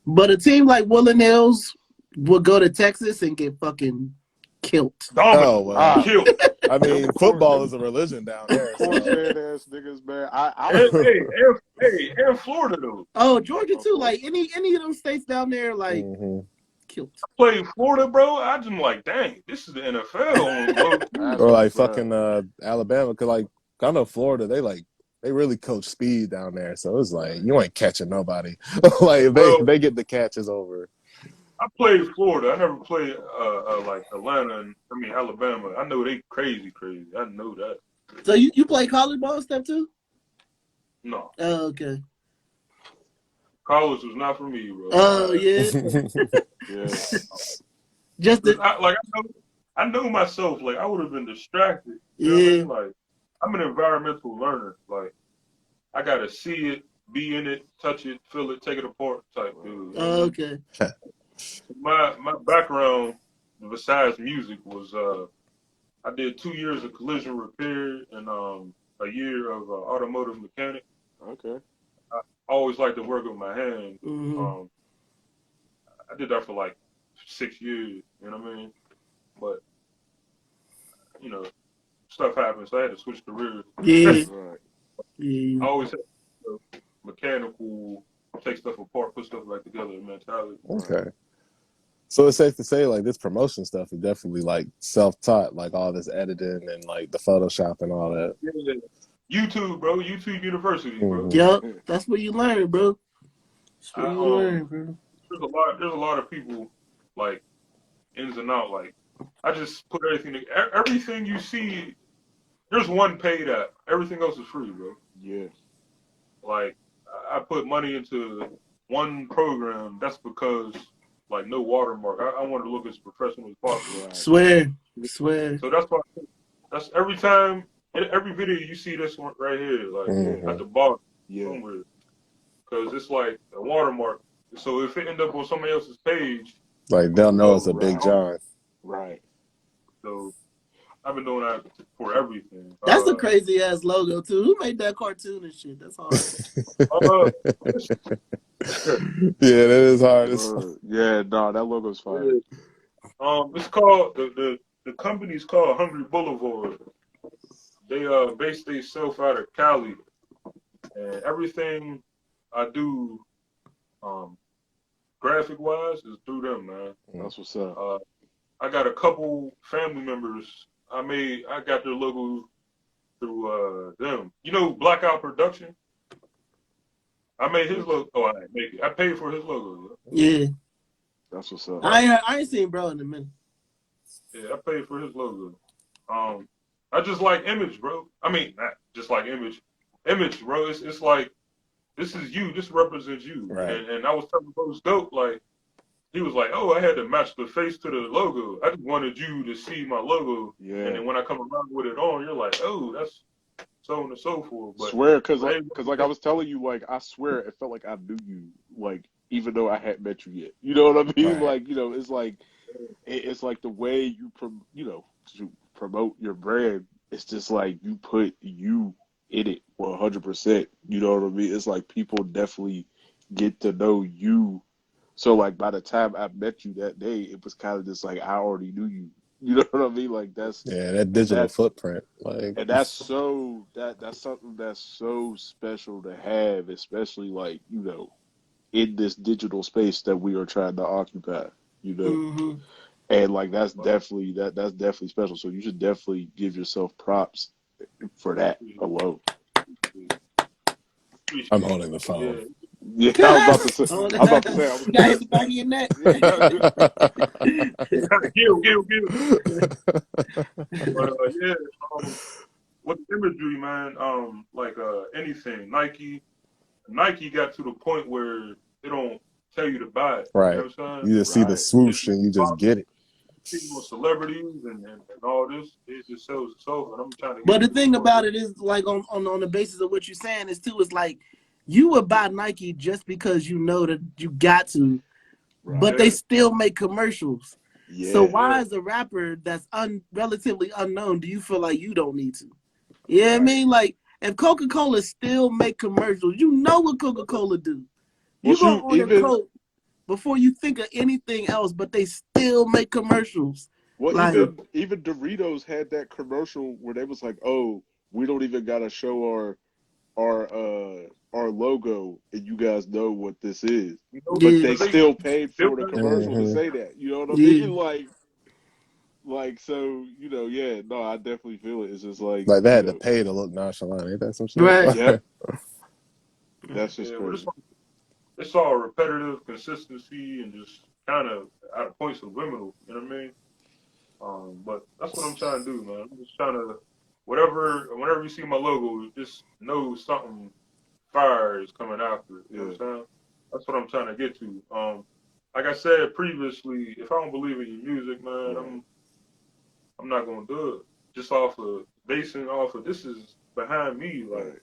But a team like Woodland Hills would go to Texas and get fucking killed. Dominant. oh well. Killed. I mean, Them football them- is a religion down them there. corn So. fed ass niggas, man. I And, was and Florida though. Oh, Georgia Of too. course. Like any of them states down there, like killed. Played Florida, bro. I just like, dang, this is the NFL. That's Or a like fact. fucking Alabama, cause like I know Florida, they really coach speed down there. So it's like you ain't catching nobody. Like if they get the catches over. I played Florida. I never played like Atlanta and Alabama. I know they crazy. I know that. So you play college ball stuff too? No, Oh, okay. college was not for me, bro. Oh yeah. Yeah. Just the, I know myself. Like I would have been distracted. You know what I yeah. mean? Like I'm an environmental learner. Like I gotta see it, be in it, touch it, feel it, take it apart type dude. You know Oh, okay. My background besides music was I did 2 years of collision repair and a year of automotive mechanic. Okay. I always liked to work with my hands. Mm-hmm. I did that for like 6 years. You know what I mean? But you know, stuff happens, so I had to switch careers. Yeah. Right. Yeah. I always had mechanical, take stuff apart, put stuff back together mentality. Okay. So it's safe to say like this promotion stuff is definitely like self-taught, like all this editing and like the Photoshop and all that. Yeah. YouTube, bro. YouTube University, bro. Yup. That's where you learn, bro. That's where I, you learn, bro. There's a lot of people like ins and out. Like I just put everything you see. There's one paid app. Everything else is free, bro. Yeah. Like I put money into one program. That's because like no watermark. I want to look as professional as possible. Right. Swear. So that's why. That's every time. Every video you see this one right here, like at the bottom Yeah. somewhere, because it's like a watermark. So if it end up on somebody else's page, Like they'll know it's a Big right. Jon. Right. so I've been doing that for everything. That's a crazy ass logo too. Who made that cartoon and shit? That's hard. Yeah, that is hard. Yeah, no, that logo's fire. It's called the company's called Hungry Boulevard. They base themselves out of Cali, and everything I do, graphic wise, is through them, man. That's what's up. I got a couple family members. I got their logo through them. You know, Blackout Production. I made his logo. Oh, I didn't make it. I paid for his logo. Yeah. That's what's up. I ain't seen bro in a minute. Yeah, I paid for his logo. I just like image, bro. I mean, not just like image. Image, bro. It's like this is you. This represents you. Right. And I was telling Bro's dope, like he was like, oh, I had to match the face to the logo. I just wanted you to see my logo. Yeah. And then when I come around with it on, you're like, oh, that's so on and so forth. But Swear, cause like I was telling you, like I swear it felt like I knew you, like even though I hadn't met you yet. You know what I mean? Right. Like it's like the way you to promote your brand. It's just like you put you in it 100%. You know what I mean? It's like people definitely get to know you. So like by the time I met you that day, it was kind of just like I already knew you. You know what I mean? Like that digital footprint. Like, and that's something that's so special to have, especially like, in this digital space that we are trying to occupy, Mm-hmm. And like that's definitely special. So you should definitely give yourself props for that alone. I'm holding the phone. Yeah. Yeah, I was about to say. Oh, I was about to say. I was you got hit the back of your neck. Give. But yeah, with imagery, man, like anything, Nike got to the point where they don't tell you to buy it. You know Right. what I'm saying? You just see the Right. swoosh and you just get it. People with celebrities and all this, it just sells itself. And I'm trying to But get the to the thing point about where, it is, like on the basis of what you're saying is too, is like you would buy Nike just because you know that you got to, but Right. they still make commercials. So Yeah. why, as a rapper that's relatively unknown, do you feel like you don't need to? Yeah, I right. mean, like if Coca-Cola still make commercials, you know what Coca-Cola do. Well, You gonna shoot. order Coke before you think of anything else, but they still make commercials. Well, Like, even Doritos had that commercial where they was like, "Oh, we don't even gotta show our logo, and you guys know what this is." You know, But yeah, they because they still paid still for the got commercial to Hmm. say that. You know what I yeah, mean? Like so. Yeah. No, I definitely feel it. It's just like Like they had to pay to look nonchalant. Ain't that some shit? right. Yep. That's just yeah, well, crazy. it's all repetitive consistency and just kind of at a point subliminal. You know what I mean? But that's what I'm trying to do, man. I'm just trying to whenever you see my logo, just know something fire is coming after it. You know Yeah. what I'm saying? That's what I'm trying to get to. Like I said previously, if I don't believe in your music, man, Right. I'm not gonna do it. Just off of basing off of this is behind me. Like Right.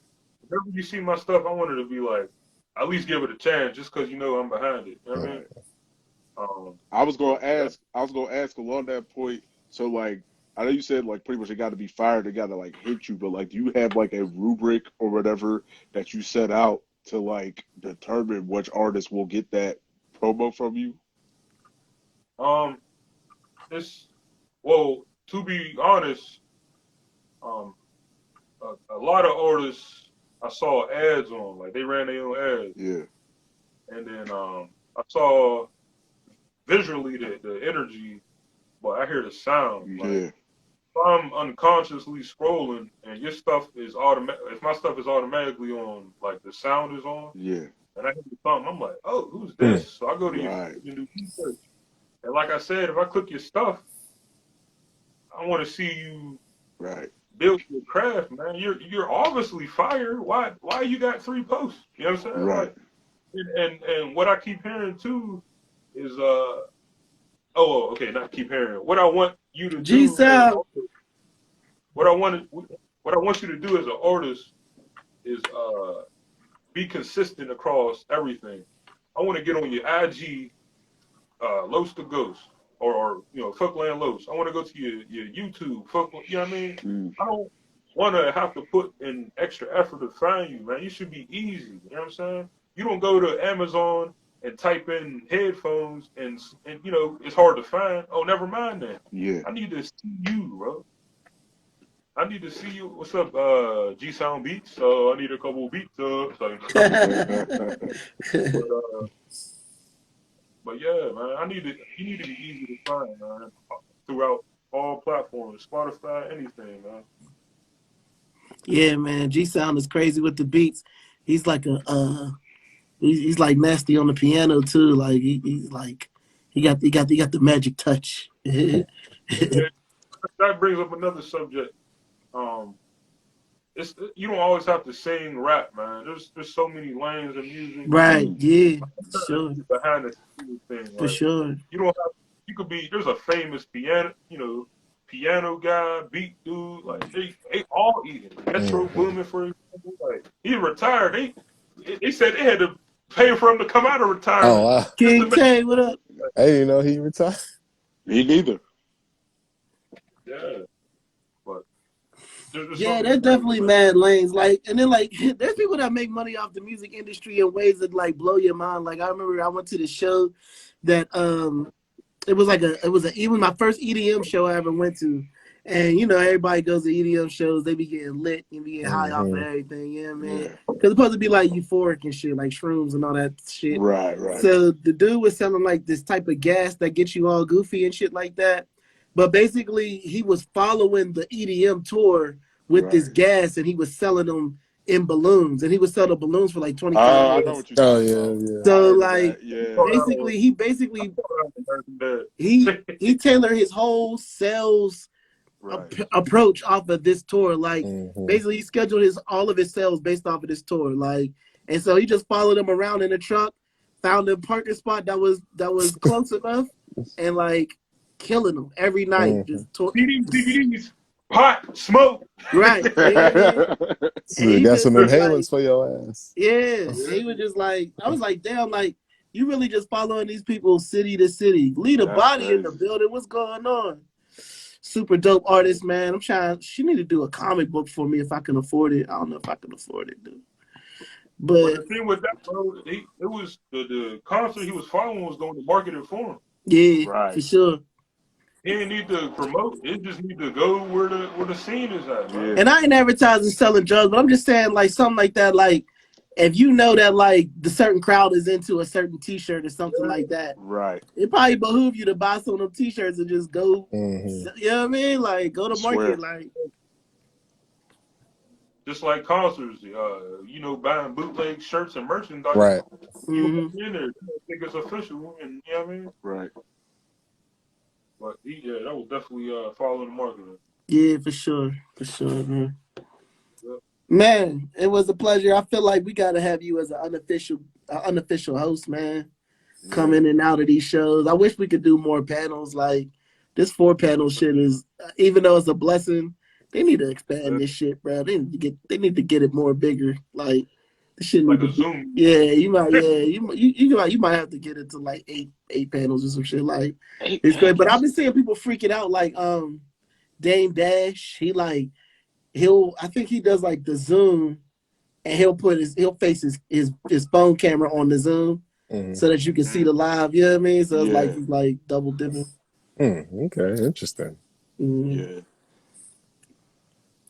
whenever you see my stuff, I want it to be like at least give it a chance, just because you know I'm behind it. You know what I mean? Right. I was gonna That, ask. I was gonna ask along that point. So like, I know you said like pretty much it got to be fired. It got to like hit you. But like, do you have like a rubric or whatever that you set out to like determine which artist will get that promo from you? um, it's well, to be honest, um, a lot of artists I saw ads on, like they ran their own ads, Yeah. and then I saw visually the energy, but I hear the sound. Like Yeah. if I'm unconsciously scrolling and your stuff is automatic, if my stuff is automatically on, like the sound is on, Yeah. and I hear something, I'm like, oh, who's Mm. this? So I go to your Right. page and do research. And like I said, if I click your stuff, I want to see you Right. build your craft, man. You're obviously fire. Why you got 3 posts? You know what I'm saying? Right. Like, and what I keep hearing too is okay, not keep hearing. What I want you to G do as an Sound. artist, what I want what I want you to do as an artist is be consistent across everything. I want to get on your IG, Los to Ghost, or Fuckland Los. I want to go to your YouTube, Fuck. You know what I mean? Mm. I don't want to have to put in extra effort to find you, man. You should be easy. You know what I'm saying? You don't go to Amazon and type in headphones and it's hard to find. Oh, never mind that. Yeah. I need to see you, bro. I need to see you. What's up, G Sound Beats? I need a couple beats. But yeah, man, you need to be easy to find, man, throughout all platforms, Spotify, anything, man. Yeah, man. G Sound is crazy with the beats. He's like he's like nasty on the piano too. Like he's like he got the magic touch. Yeah, that brings up another subject. Um, it's you don't always have to sing rap, man. There's so many lanes of music. Right, Mm. yeah, It's sure, the behind the scenes thing. for Like sure. you don't have you could be there's a famous piano guy, beat dude. Like they all eating. Metro Hmm. Boomin, for example, like he retired. They said they had to pay for him to come out of Oh retirement wow. just to King make. Tay, what up? Hey, you know he retired. Me neither. Yeah, but there's Yeah, something there's to say, definitely man. mad lanes. Like, and then like, there's people that make money off the music industry in ways that like blow your mind. Like, I remember I went to the show that it was my first EDM show I ever went to, And you know, everybody goes to EDM shows, they be getting lit and be getting high off of everything, yeah, man. Yeah. Because it's supposed to be like euphoric and shit, like shrooms and all that shit. Right, right. So the dude was selling like this type of gas that gets you all goofy and shit like that. But basically, he was following the EDM tour with this Right. gas, and he was selling them in balloons, and he would sell the balloons for like Oh, $25. I know what you're Oh talking yeah, about. yeah. So I heard of like, that. Yeah. basically, he tailored his whole sales Right. approach off of this tour. Like, Mm-hmm. basically, he scheduled all of his sales based off of this tour. Like, and so he just followed him around in the truck, found a parking spot that was close enough, and like killing them every night. Mm-hmm. Just tour. DVDs, pot, smoke. Right. Yeah. So And you he got just some was like, inhalants for your ass. yeah. And he was just like, I was like, damn, like you really just following these people city to city. Lead a That's body in crazy. the building. What's going on? Super dope artist, man. I'm trying. She need to do a comic book for me if I can afford it. I don't know if I can afford it, dude. But But the thing with that, bro, it was the concert he was following was going to market it for him. yeah, Right. for sure. He didn't need to promote. It just need to go where the scene is at, man. Yeah. And I ain't advertising selling drugs, but I'm just saying like something like that. Like if you know that like the certain crowd is into a certain T-shirt or something like that, Right. it probably behoove you to buy some of them T-shirts and just go. Mm-hmm. You know what I mean? Like go to Swear. market. Like Just like concerts, you know, buying bootleg shirts and merchandise. Right. You mhm. in there, you think it's official, and you know what I mean. Right. But that was definitely following the marketing. Yeah, for sure, man. Yeah. Man, it was a pleasure. I feel like we gotta have you as an unofficial host, man. Come in and out of these shows. I wish we could do more panels. Like this 4-panel shit is, even though it's a blessing, they need to expand this shit, bro. They need to get it more bigger. Like this shit Like need a to, Zoom. you might have to get it to like eight panels or some shit. Like it's great. But I've been seeing people freaking out. Like Dame Dash, I think he does like the Zoom, and he'll face his phone camera on the Zoom. Mm-hmm. So that you can see the live, you know what I mean? So it's like Yeah. he's like double dipping. Okay, interesting. Yeah.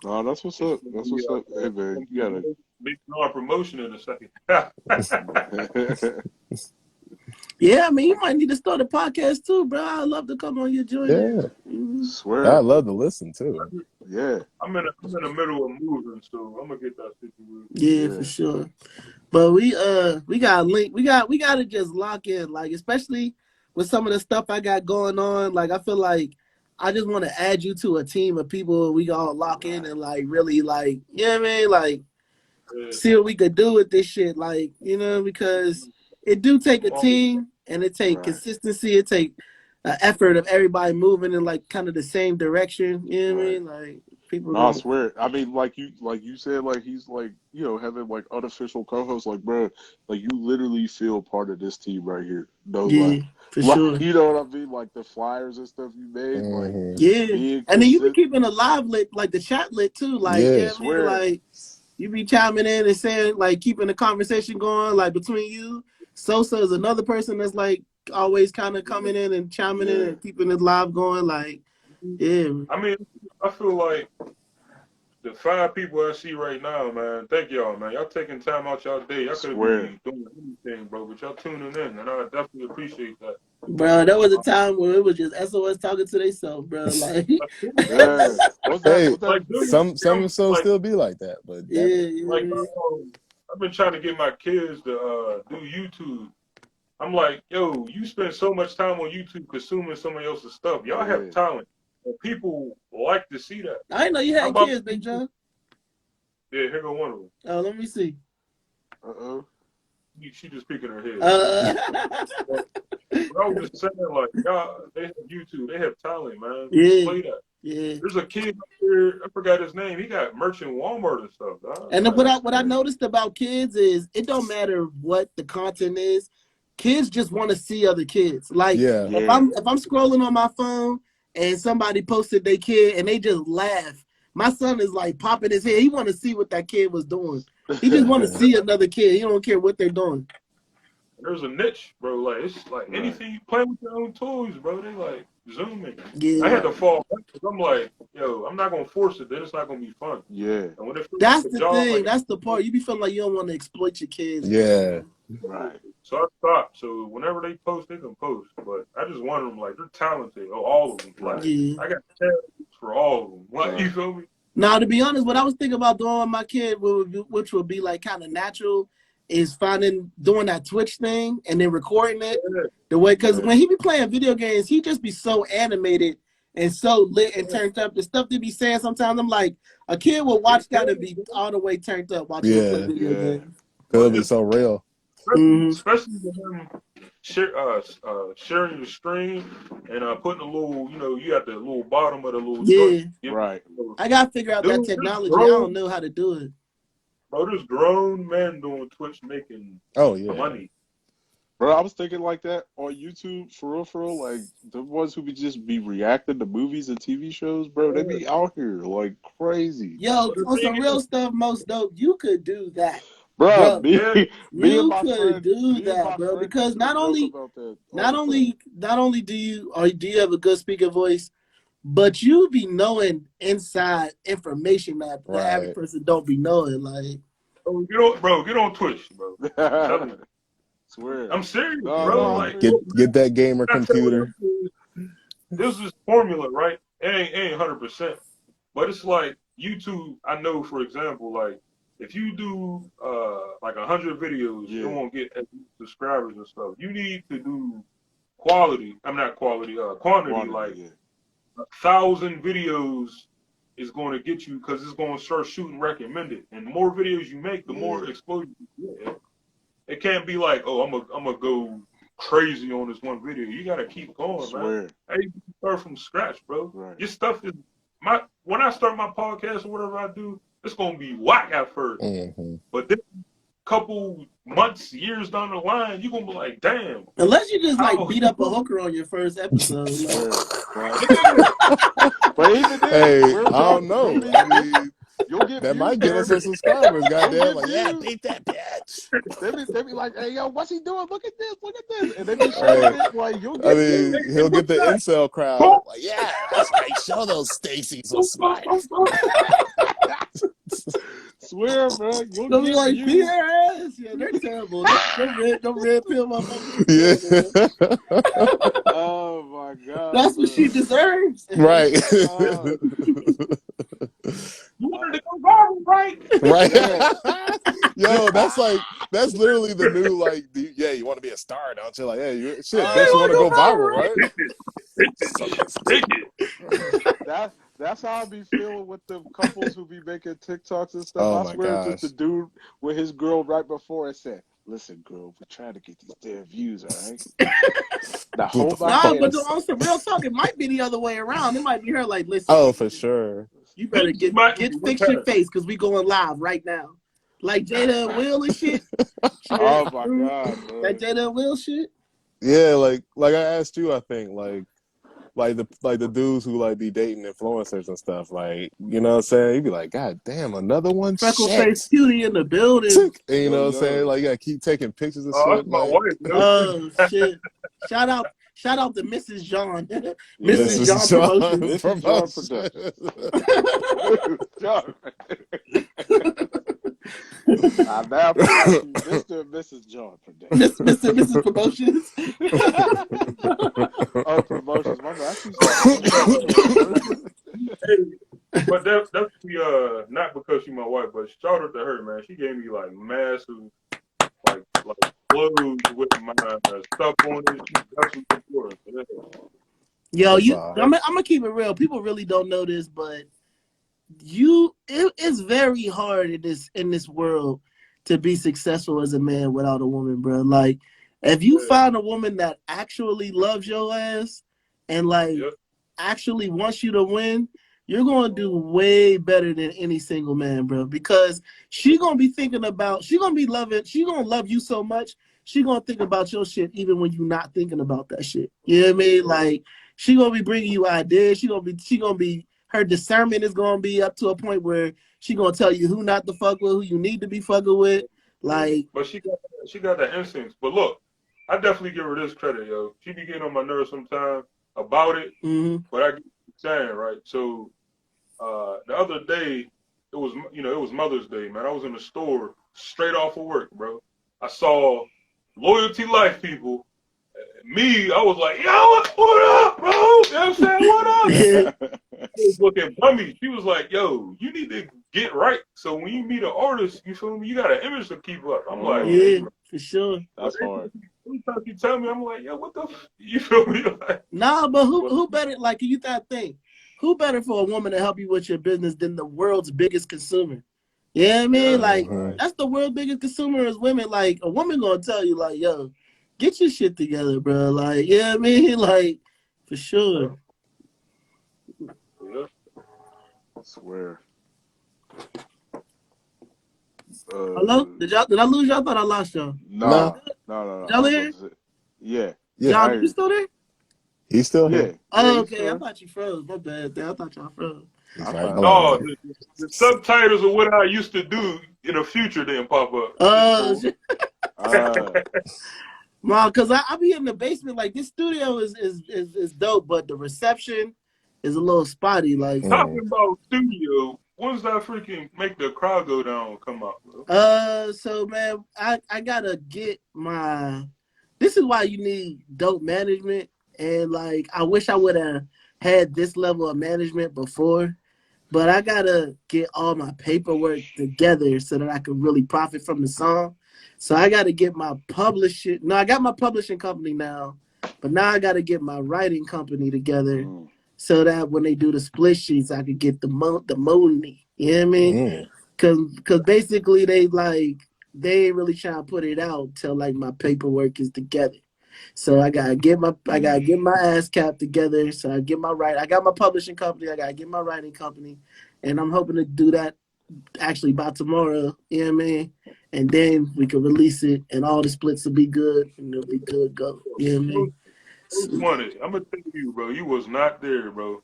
Oh, that's what's up. That's what's up. Hey man, you gotta Big Jon Promotion in a second. Yeah, I mean, you might need to start a podcast too, bro. I'd love to come on your joint. Yeah. Swear. I'd love to listen too. Yeah. I'm in the middle of moving, so I'm gonna get that situated. Yeah, for sure. But we got link. We got to just lock in, like especially with some of the stuff I got going on. Like I feel like I just want to add you to a team of people. We all lock in and like really like, you know what I mean? Like see what we could do with this shit. Like, you know, because it do take a team and it take consistency. It take an effort of everybody moving in like kind of the same direction. You know what I mean? Like people. No, I swear. I mean, like you said, like he's like, you know, having like unofficial co-hosts. Like, bro, like you literally feel part of this team right here. No, yeah, for sure. You know what I mean? Like the flyers and stuff you made. Like, yeah, and then you be keeping a live lit, like the chat lit too. Like, yeah, you know what I mean? Like you be chiming in and saying, like, keeping the conversation going, like between you. Sosa is another person that's like always kind of coming in and chiming in and keeping it live going. Like, yeah. I mean, I feel like the 5 people I see right now, man. Thank y'all, man. Y'all taking time out y'all day. Y'all could be doing anything, bro, but y'all tuning in, and I definitely appreciate that. Bro, there was a time where it was just SOS talking to themselves, bro. Like, some shows still be like that, but like I've been trying to get my kids to do YouTube. I'm like, yo, you spend so much time on YouTube consuming somebody else's stuff. Y'all have talent, and people like to see that. I didn't know you had kids, Big Jon. Yeah, here go one of them. Oh, let me see. She just peeking her head. But I was just saying, like, y'all, they have YouTube, they have talent, man. Display that. Yeah. There's a kid up here, I forgot his name. He got merch in Walmart and stuff. And what I noticed about kids is it don't matter what the content is. Kids just want to see other kids. Like if I'm scrolling on my phone and somebody posted their kid and they just laugh, my son is like popping his head. He want to see what that kid was doing. He just want to see another kid. He don't care what they're doing. There's a niche, bro. Like it's like anything you play with your own toys, bro. They like Zooming. Yeah. I had to fall back because I'm like, yo, I'm not gonna force it. Then it's not gonna be fun. Yeah. And when it feels That's like a the job, thing. like, That's the part. You be feeling like you don't want to exploit your kids. Yeah. Right. so I stopped. So whenever they post, they can post. But I just wonder them, like, they're talented. Oh, all of them. Like, Yeah. I got talents for all of them. Like, you feel me? Now, to be honest, what I was thinking about doing with my kid, which would be like kind of natural, is doing that Twitch thing and then recording it the way. Because when he be playing video games, he just be so animated and so lit and turned up. The stuff they be saying sometimes, I'm like, a kid will watch that and be all the way turned up watching him play video games. It'll be so real. Especially with him sharing the screen and putting a little, you got the little bottom of the little joint. Right. I gotta figure out that technology. I don't know how to do it. Bro, there's grown men doing Twitch making money. Bro, I was thinking like that on YouTube, for real, like the ones who would just be reacting to movies and TV shows, bro, they be out here like crazy. Yo, on some real stuff, most dope, you could do that. Bro, you could do that, bro, because not only do you have a good speaking voice, but you be knowing inside information that the average person don't be knowing. Like, get on Twitch, bro. Swear. I'm serious, bro. Like, get that gamer computer. This is formula, right? It ain't 100%, but it's like YouTube. I know, for example, like if you do like 100 videos, you won't get as many subscribers and stuff. You need to do quantity. Like 1,000 videos is going to get you, because it's going to start shooting recommended, and the more videos you make, the more exposure you get. It can't be like, oh, I'm gonna go crazy on this one video. You gotta keep going, man. Hey, you start from scratch, bro. Right. Your stuff is when I start my podcast or whatever I do, it's gonna be whack at first. But then couple months, years down the line, you're gonna be like, damn. Unless you just like beat up a hooker on your first episode. But even then, hey, I don't know. I mean, you'll get that might get us some subscribers, goddamn. Like, beat that bitch. They be like, hey, yo, what's he doing? Look at this. And they be showing it, like, you'll get he'll get the incel crowd. Like, yeah, that's right. Show those Stacy's with smiles. Swear, bro. They'll be like, beat her ass. Yeah, they're terrible. Them red pill motherfuckers. Yeah. Oh, my God. That's what she deserves. Right. You wanted to go viral, right? Right. Yo, that's literally the new, like, you want to be a star, don't you? Like, hey, you want to go viral, right? Take it. That's how I be feeling with the couples who be making TikToks and stuff. Oh, I swear, just the dude with his girl right before it said, "Listen, girl, we're trying to get these damn views, all right?" Now hold my hand. But on some real talk, it might be the other way around. It might be her like, "Listen, oh, for sure. You better fix your face because we going live right now." Like Jada and Will and shit. Oh my God, bro. That Jada and Will shit. Yeah, like I asked you, I think, like the dudes who like be dating influencers and stuff, like, you know what I'm saying? You'd be like, God damn, another one. Freckle face cutie in the building. And you know what I'm saying? Like, you gotta keep taking pictures and shit. That's my wife. Oh shit! Shout out to Mrs. John. Mrs. Jon Promotions. I now Mr. and Mrs. Jon Promotions. Mr. and Mrs. Promotions. Oh, promotions. My bad. But that's not because she's my wife, but shout out to her, man. She gave me like massive like clothes with my stuff on it. Yo, I'm gonna keep it real. People really don't know this, but it's very hard in this world to be successful as a man without a woman, bro. Like, if you find a woman that actually loves your ass and actually wants you to win, you're gonna do way better than any single man, bro. Because she gonna love you so much, she gonna think about your shit even when you're not thinking about that shit. You know what I mean? Like, she gonna be bringing you ideas. She gonna be her discernment is gonna be up to a point where she gonna tell you who not to fuck with, who you need to be fucking with. Like, but she got that instincts. But look, I definitely give her this credit, yo. She be getting on my nerves sometimes. about it, Mm-hmm. but I get what you're saying, right? So the other day, it was Mother's Day, man. I was in the store straight off of work, bro. I saw Loyalty Life people. Me, I was like, yo, what up, bro? You know what I'm saying? What up? She was looking bummy. She was like, yo, you need to get right. So when you meet an artist, you feel me? You got an image to keep up. I'm like, hey, Yeah, bro. for sure. That's hard. Sometimes you tell me, I'm like, yo, what the you feel me? Like, Nah, but who better? Like you gotta think, who better for a woman to help you with your business than the world's biggest consumer? Yeah, I mean, like Right. that's the world's biggest consumer is women. Like a woman gonna tell you, like, yo, get your shit together, bro. Like, yeah, I mean, like for sure. yeah. I swear. Hello? Did I lose y'all? I thought I lost y'all. Nah, No. no. I Y'all was there? about to say. Yeah. Yeah. John, I are hear you you. still there? He's still Yeah. here. Oh, He's okay. still I here. thought you froze. My bad. I thought y'all froze. He's I like, found No, oh. the subtitles of what I used to do in the future didn't pop up. It's cool. Shit. Uh, Well, cause I be in the basement. Like this studio is dope, but the reception is a little spotty. Like, Talking about studio, when's that freaking make the crowd go down come out, bro? so man, I gotta get my. This is why you need dope management, and like I wish I would have had this level of management before. But I gotta get all my paperwork together so that I can really profit from the song. So I gotta get my publishing. No, I got my publishing company now, but now I gotta get my writing company together so that when they do the split sheets, I could get the money. You know what I mean? Cause basically they ain't really trying to put it out till like my paperwork is together. So I gotta get my ass cap together. So I got my publishing company. I gotta get my writing company, and I'm hoping to do that actually by tomorrow. You know what I mean? And then we can release it, and all the splits will be good, and it'll be good go. You know what I mean? Money. I'm gonna tell you, bro. You was not there, bro.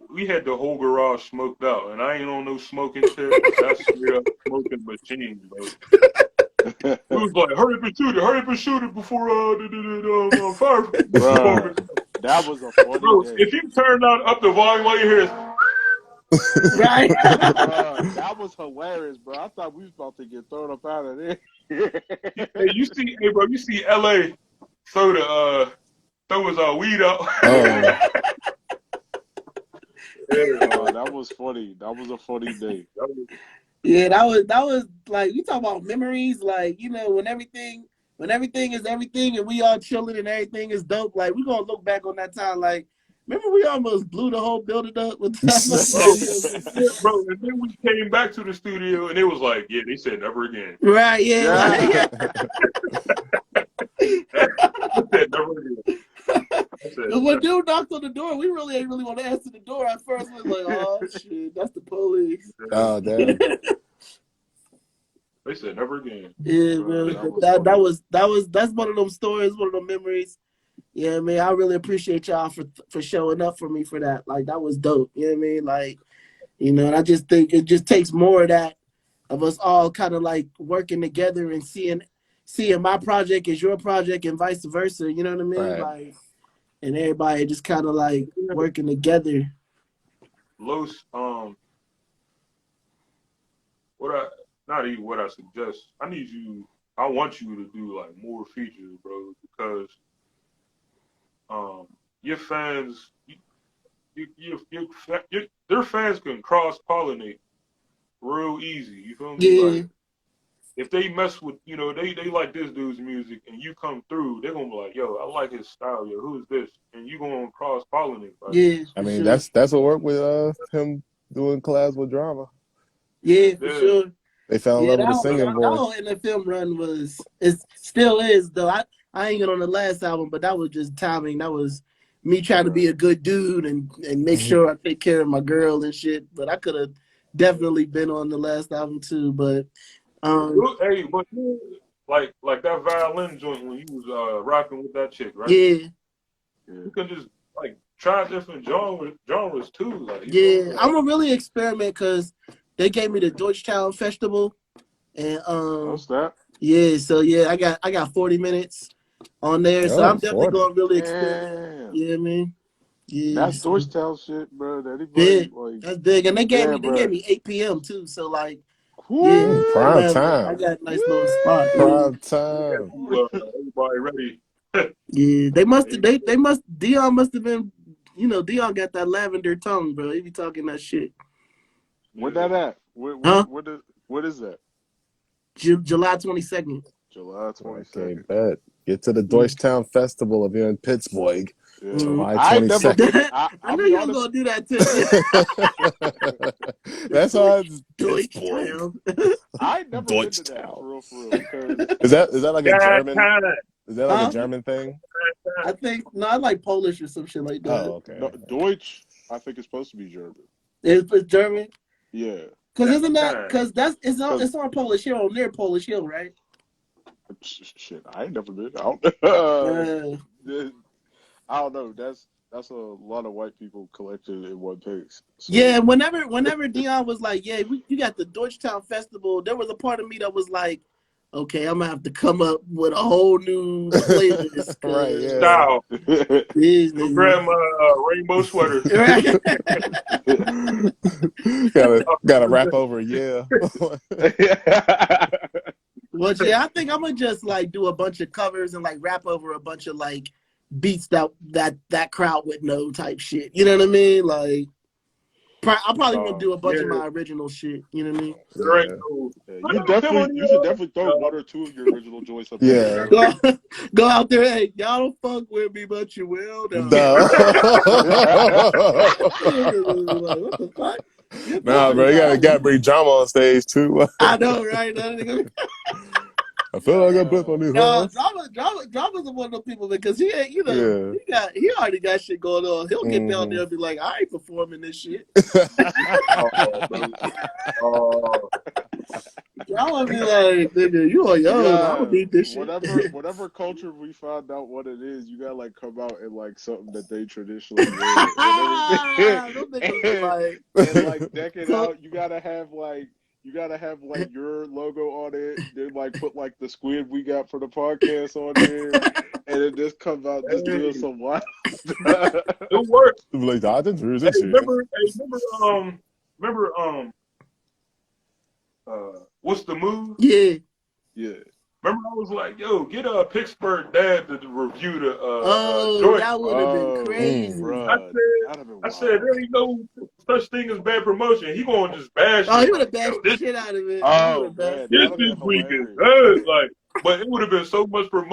We had the whole garage smoked out, and I ain't on no smoking shit. That's straight up smoking machine, bro. It was like, hurry up and shoot it, hurry up and shoot it before the fire bruh, department. that was a funny Bro, day. if you turn up the volume, all you hear is Right? Bruh, that was hilarious, bro. I thought we was about to get thrown up out of there. hey, bro, you see LA throw his weed out. Oh. Oh, that was funny. That was a funny day. Yeah, that was like you talk about memories, like you know when everything is everything and we all chilling and everything is dope. Like we gonna look back on that time like, remember we almost blew the whole building up with that much studio. Bro, and then we came back to the studio and it was like, yeah, they said never again. Right? Yeah. Yeah. They said never again. When dude knocked on the door, we really ain't really want to answer the door. At first, we was like, "Oh shit, that's the police." Oh, damn. They said never again. Yeah, Bro, man. That's one of them stories, one of them memories. Yeah, man. I really appreciate y'all for showing up for me for that. Like that was dope. You know what I mean? Like, you know, and I just think it just takes more of that of us all kind of like working together and seeing my project as your project and vice versa. You know what I mean? Right. Like, and everybody just kind of like working together. Los, what I suggest. I want you to do like more features, bro, because your fans, their fans can cross pollinate real easy. You feel me? Yeah. Like if they mess with, they like this dude's music and you come through, they're gonna be like, yo, I like his style, yo, who's this? And you gonna cross pollinate. Like, Yeah. I mean, sure. that's what worked with him doing collabs with Drama. Yeah, for yeah. sure. They fell in love with the singing that voice. whole in the film run it still is though. I ain't get on the last album, but that was just timing. That was me trying to be a good dude and make sure I take care of my girl and shit. But I could have definitely been on the last album too. But Hey, but like that violin joint when you was rocking with that chick, right? yeah. You can just like try different genres too. Like, Yeah, I'm gonna really experiment because they gave me the Georgetown Festival, and What's that? yeah, so yeah, I got 40 minutes on there. So Oh, I'm definitely 40. going to really experiment. Damn. You know what I mean? Yeah, That's so Georgetown shit, bro. Anybody big. like, That's big. And they gave yeah, me bro. 8 p.m. too. So like, yeah, What? Prime whatever. I time. got a nice little spot. Yeah. Prime time. Everybody ready. Yeah, they must Dion must have been, Dion got that lavender tongue, bro. He be talking that shit. Where that at? Huh? What is that? July 22nd. July Okay, 22nd. bet. Get to the Mm. Deutschtown Festival if you're in Pittsburgh. Yeah. Mm. July I ain't never been. 22nd. I I'll knew be you were honest. gonna do that to me. The That's how it's Deutsch Pittsburgh. town. I ain't never been to that Deutschtown. for real. Cause Is that like a God German? time. Is that like a Huh? German thing? I think no, I like Polish or some shit like that. Oh, okay. no, Deutsch, I think it's supposed to be German. It's German. Yeah. Cause God isn't that time. cause that's Cause it's on Polish Hill near Polish Hill, right? shit, I ain't never been. Uh, I don't know. That's a lot of white people collected in one place. yeah. So Whenever Dion was like, "Yeah, you got the Deutschtown Festival," there was a part of me that was like, "Okay, I'm gonna have to come up with a whole new playlist." Right, Cause yeah. Style. these Go niggas, grab my rainbow sweater. right? gotta rap over, yeah. Well, yeah, I think I'm gonna just like do a bunch of covers and like rap over a bunch of like beats that crowd would know type shit. You know what I mean? Like, I probably won't do a bunch of Yeah, my original shit. You know what I mean? there ain't Yeah. no. you should definitely throw one or two of your original joints up in Yeah. there. Go out there, hey, y'all don't fuck with me, but you will. No. No. Like, what the fuck? You Nah, talking bro, you about? gotta bring drama on stage too. I know, right? I feel like I put on these No, horns. drama's one of those people because he ain't, Yeah. he already got shit going on. He'll get down Mm-hmm. there and be like, I ain't performing this shit. Oh, Drama be like, nigga, you on your own. I don't Yeah, need this shit. whatever culture we find out what it is, you gotta like come out in like something that they traditionally wear and everything, Those niggas be like, and like deck it so out. You gotta have like your logo on it. Then like put like the squid we got for the podcast on there, and it just comes out just hey, doing some wild stuff. it works. Like, I didn't choose Hey, this year. remember, what's the move? yeah. Yeah. Remember, I was like, yo, get a Pittsburgh dad to review the Oh, joint. that would have been Oh, crazy. bruh, that'd have been I said, wild. there ain't no such thing as bad promotion. He gonna just bash Oh, it he would have like, yo, bashed the this shit out of it. He would Oh have bashed man, it. this that'd have this been week is hilarious. good. Like, but it would have been so much promotion.